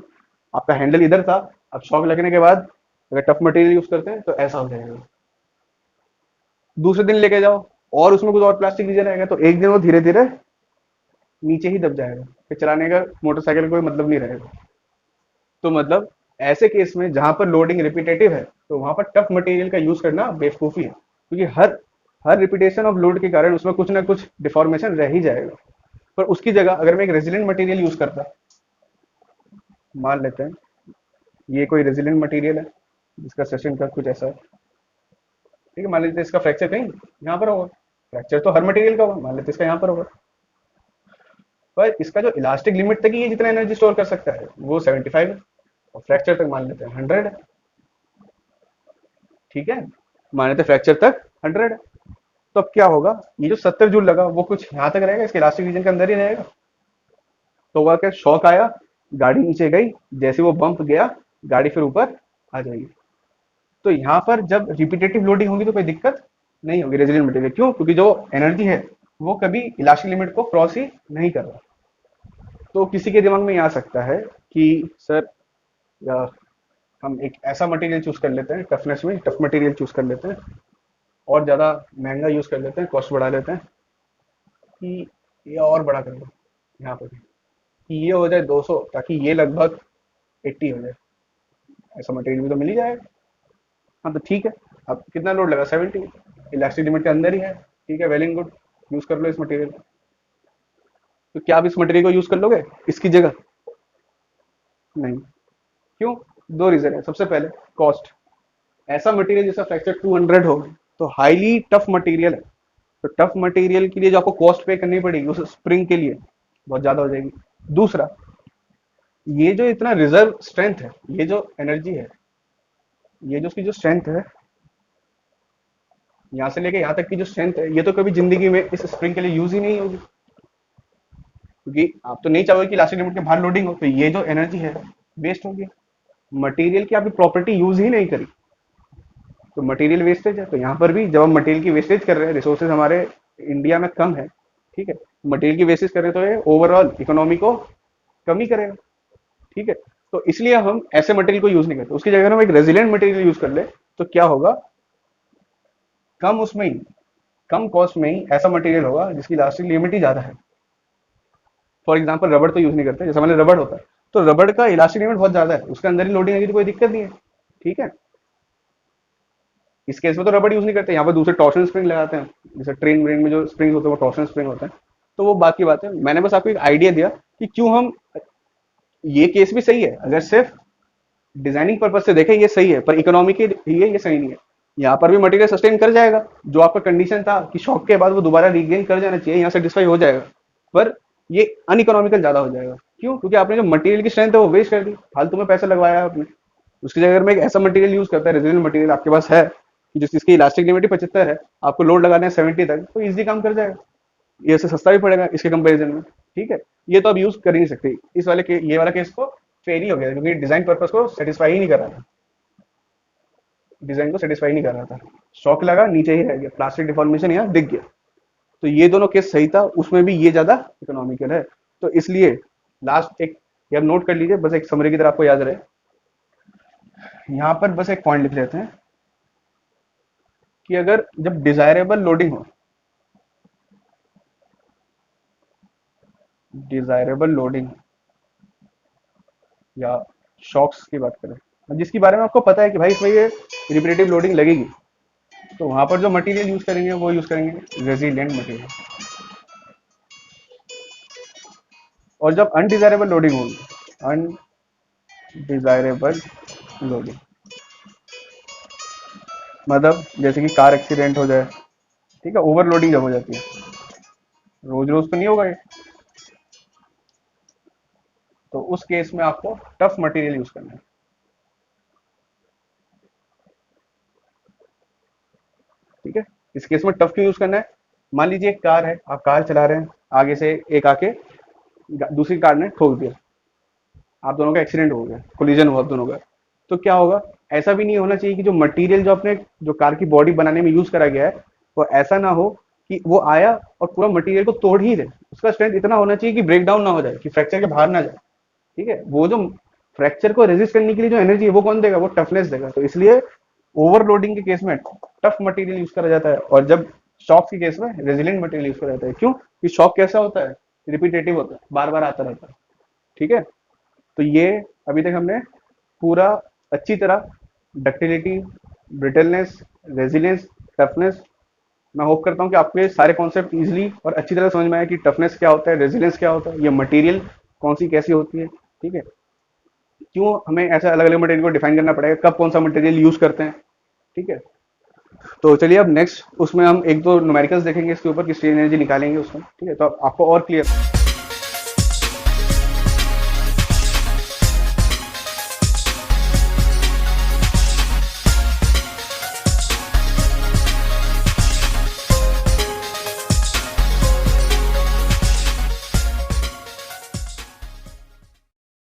[SPEAKER 1] आपका हैंडल इधर था, अब शॉक लगने के बाद अगर टफ मटेरियल यूज करते हैं तो ऐसा हो जाएगा। दूसरे दिन लेके जाओ और उसमें कुछ और प्लास्टिक लीजिए रहेगा, तो एक दिन वो धीरे धीरे नीचे ही दब जाएगा, फिर चलाने का मोटरसाइकिल कोई मतलब नहीं रहेगा। तो मतलब ऐसे केस में जहां पर लोडिंग रिपीटेटिव है, तो वहां पर टफ मटेरियल का यूज करना बेवकूफी है, क्योंकि हर हर रिपीटेशन ऑफ लोड के कारण उसमें कुछ ना कुछ डिफॉर्मेशन रह ही जाएगा। पर उसकी जगह अगर मैं एक रेजिलेंट मटेरियल यूज करता, मान लेते हैं ये कोई रेजिलेंट मटेरियल है जिसका सेशन का कुछ ऐसा है, ठीक है। मान लेते हैं इसका फ्रैक्चर कहीं यहाँ पर होगा, फ्रैक्चर तो हर मटेरियल का होगा, मान लेते हैं इसका यहाँ पर होगा। पर इसका जो इलास्टिक लिमिट तक ही ये जितना एनर्जी स्टोर कर सकता है वो 75 है, और फ्रैक्चर तक मान लेते हैं 100 है, ठीक है। मान लेते हैं फ्रैक्चर तक 100 है। तो अब क्या होगा, ये जो 70 जूल लगा वो कुछ यहाँ तक रहेगा, इसके इलास्टिक रीजन के अंदर ही रहेगा। तो हुआ क्या, शॉक आया, गाड़ी नीचे गई, जैसे वो बम्प गया गाड़ी फिर ऊपर आ जाएगी। तो यहाँ पर जब रिपीटेटिव लोडिंग होगी तो कोई दिक्कत नहीं होगी रेजिलिएंट मटेरियल, क्यों? क्योंकि जो एनर्जी है वो कभी इलास्टिक लिमिट को क्रॉस ही नहीं कर रहा। तो किसी के दिमाग में ये आ सकता है कि सर, या हम एक ऐसा मटेरियल चूज कर लेते हैं, टफनेस में टफ मटेरियल चूज कर लेते हैं, और ज़्यादा महंगा यूज कर लेते हैं, कॉस्ट बढ़ा लेते हैं, कि ये और बड़ा कर लो यहाँ पर कि ये हो जाए 200, ताकि ये लगभग 80 हो जाए। ऐसा मटेरियल भी तो मिल ही जाएगा। हाँ तो ठीक है, अब कितना लोड लगा? 70, इलास्टिक लिमिट के अंदर ही है, ठीक है, वेल एंड गुड, यूज कर लो इस मटेरियल। तो क्या आप इस मटेरियल को यूज कर लोगे इसकी जगह? नहीं। क्यों? दो रीजन है। सबसे पहले कॉस्ट, ऐसा मटेरियल जैसा फ्रैक्चर 200 हो तो हाईली टफ मटेरियल है, तो टफ मटेरियल के लिए जो आपको कॉस्ट पे करनी पड़ेगी उस स्प्रिंग के लिए बहुत ज्यादा हो जाएगी। दूसरा, ये जो इतना रिजर्व स्ट्रेंथ है, ये जो एनर्जी है, ये जो उसकी जो स्ट्रेंथ है, यहाँ से लेके यहाँ तक की जो स्ट्रेंथ है, ये तो कभी जिंदगी में इस स्प्रिंग के लिए यूज ही नहीं होगी, क्योंकि आप तो नहीं चाहोगे कि इलास्टिक लिमिट के बाहर लोडिंग हो, तो ये जो एनर्जी है वेस्ट होगी। मटेरियल की आपकी प्रॉपर्टी यूज ही नहीं करी, तो मटेरियल वेस्टेज है। तो यहाँ पर भी जब हम मटेरियल की वेस्टेज कर रहे हैं, रिसोर्सेज हमारे इंडिया में कम है, ठीक है, मटेरियल की वेस्टेज कर रहे हैं, तो ये ओवरऑल इकोनॉमी को कम ही करेगा, ठीक है। तो इसलिए हम ऐसे मटेरियल को यूज नहीं करते, उसकी जगह हम एक रेजिलेंट मटेरियल यूज कर ले, तो क्या होगा, कम उसमें ही, कम कॉस्ट में ही ऐसा मटेरियल होगा जिसकी लास्टिंग लिमिट ही ज्यादा है। फॉर एग्जाम्पल रबड़ तो यूज नहीं करते, जैसे मैंने रबड़ होता है, तो रबड़ का इलास्टिक लिमिट बहुत ज्यादा है, उसके अंदर ही लोडिंग आएगी तो कोई दिक्कत नहीं है, ठीक है। इस केस में तो रबड़ यूज नहीं करते, यहाँ पर दूसरे टॉर्शन स्प्रिंग लगाते हैं, जैसे ट्रेन व्रेन में जो स्प्रिंग होते हैं वो टॉर्शन स्प्रिंग होते हैं। तो वो बाकी बात है, मैंने बस आपको एक आइडिया दिया कि क्यों हम, ये केस भी सही है अगर सिर्फ डिजाइनिंग पर्पज से देखें, ये सही है, पर इकोनॉमी के लिए ये सही नहीं है। यहाँ पर भी मटेरियल सस्टेन कर जाएगा, जो आपका कंडीशन था कि शॉक के बाद वो दोबारा रिगेन कर जाना चाहिए, यहाँ सेटिस्फाई हो जाएगा, पर ये अनइकोनॉमिकल ज्यादा हो जाएगा। क्यों? क्योंकि आपने जो मटेरियल की स्ट्रेंथ है वो वेस्ट कर दी, फालतू में पैसा लगवाया आपने। उसकी जगह अगर मैं एक ऐसा मटेरियल यूज करता है, रेजिडेंट मटेरियल आपके पास है, कि जिसकी इलास्टिक लिमिट 75 है, आपको लोड लगाना है 70 तक, तो इजी काम कर जाएगा, ये से सस्ता भी पड़ेगा इसके कंपैरिजन में, ठीक है। ये तो अब यूज कर ही नहीं सकते, इस वाले के ये वाला केस को फेल ही हो गया, क्योंकि डिजाइन पर्पस को सेटिस्फाई ही नहीं कर रहा था। डिजाइन को सेटिस्फाई नहीं कर रहा था, शॉक लगा नीचे ही रह गया, प्लास्टिक डिफॉर्मेशन यहाँ दिख गया। तो ये दोनों केस सही था, उसमें भी ये ज्यादा इकोनॉमिकल है। तो इसलिए लास्ट एक यार नोट कर लीजिए, बस एक समरी की तरह आपको याद रहे। यहाँ पर बस एक पॉइंट लिख लेते हैं कि अगर जब डिजायरेबल लोडिंग हो, डिजायरेबल लोडिंग या शॉक्स की बात करें, जिसके बारे में आपको पता है कि भाई इसमें ये रिपीटेटिव लोडिंग लगेगी, तो वहां पर जो मटेरियल यूज करेंगे वो यूज करेंगे रेजिलिएंट मटेरियल। और जब अनडिजायरेबल लोडिंग होगी, अनडिजायरेबल लोडिंग मतलब जैसे कि कार एक्सीडेंट हो जाए, ठीक है, ओवरलोडिंग जब हो जाती है, रोज रोज तो नहीं होगा ये, तो उस केस में आपको टफ मटेरियल यूज करना है। ठीक है, इस केस में टफ क्यों यूज करना है? मान लीजिए एक कार है, आप कार चला रहे हैं, आगे से एक आके दूसरी कार ने ठोक दिया, आप दोनों का एक्सीडेंट हो गया, कोलिजन हुआ आप दोनों का। तो क्या होगा, ऐसा भी नहीं होना चाहिए कि जो मटेरियल जो अपने जो कार की बॉडी बनाने में यूज करा गया है, वो ऐसा ना हो कि वो आया और पूरा मटेरियल को तोड़ ही दे। उसका स्ट्रेंथ इतना होना चाहिए कि ब्रेक डाउन ना हो जाए, कि फ्रैक्चर के बाहर ना जाए। ठीक है, वो जो फ्रैक्चर को रेजिस्ट करने के लिए जो एनर्जी है वो कौन देगा, वो टफनेस देगा। तो इसलिए ओवरलोडिंग के केस में टफ मटेरियल यूज करा जाता है, और जब शॉक के केस में रेजिलिएंट मटेरियल यूज करा जाता है। क्यों? कि शॉक कैसा होता है, रिपीटेटिव होता है, बार बार आता रहता है। ठीक है, तो ये अभी तक हमने पूरा अच्छी तरह डक्टिलिटी, ब्रिटलनेस, रेजिलियंस, टफनेस, मैं होप करता हूँ कि आपको ये सारे कॉन्सेप्ट इजीली और अच्छी तरह समझ में आया कि टफनेस क्या होता है, रेजिलियंस क्या होता है, ये मटेरियल कौन सी कैसी होती है। ठीक है, क्यों हमें ऐसा अलग अलग मटेरियल को डिफाइन करना पड़ेगा, कब कौन सा मटेरियल यूज करते हैं। ठीक है, तो चलिए अब नेक्स्ट उसमें हम एक दो न्यूमेरिकल्स देखेंगे इसके ऊपर कि स्ट्रेन एनर्जी निकालेंगे उसमें। ठीक है, तो आपको और क्लियर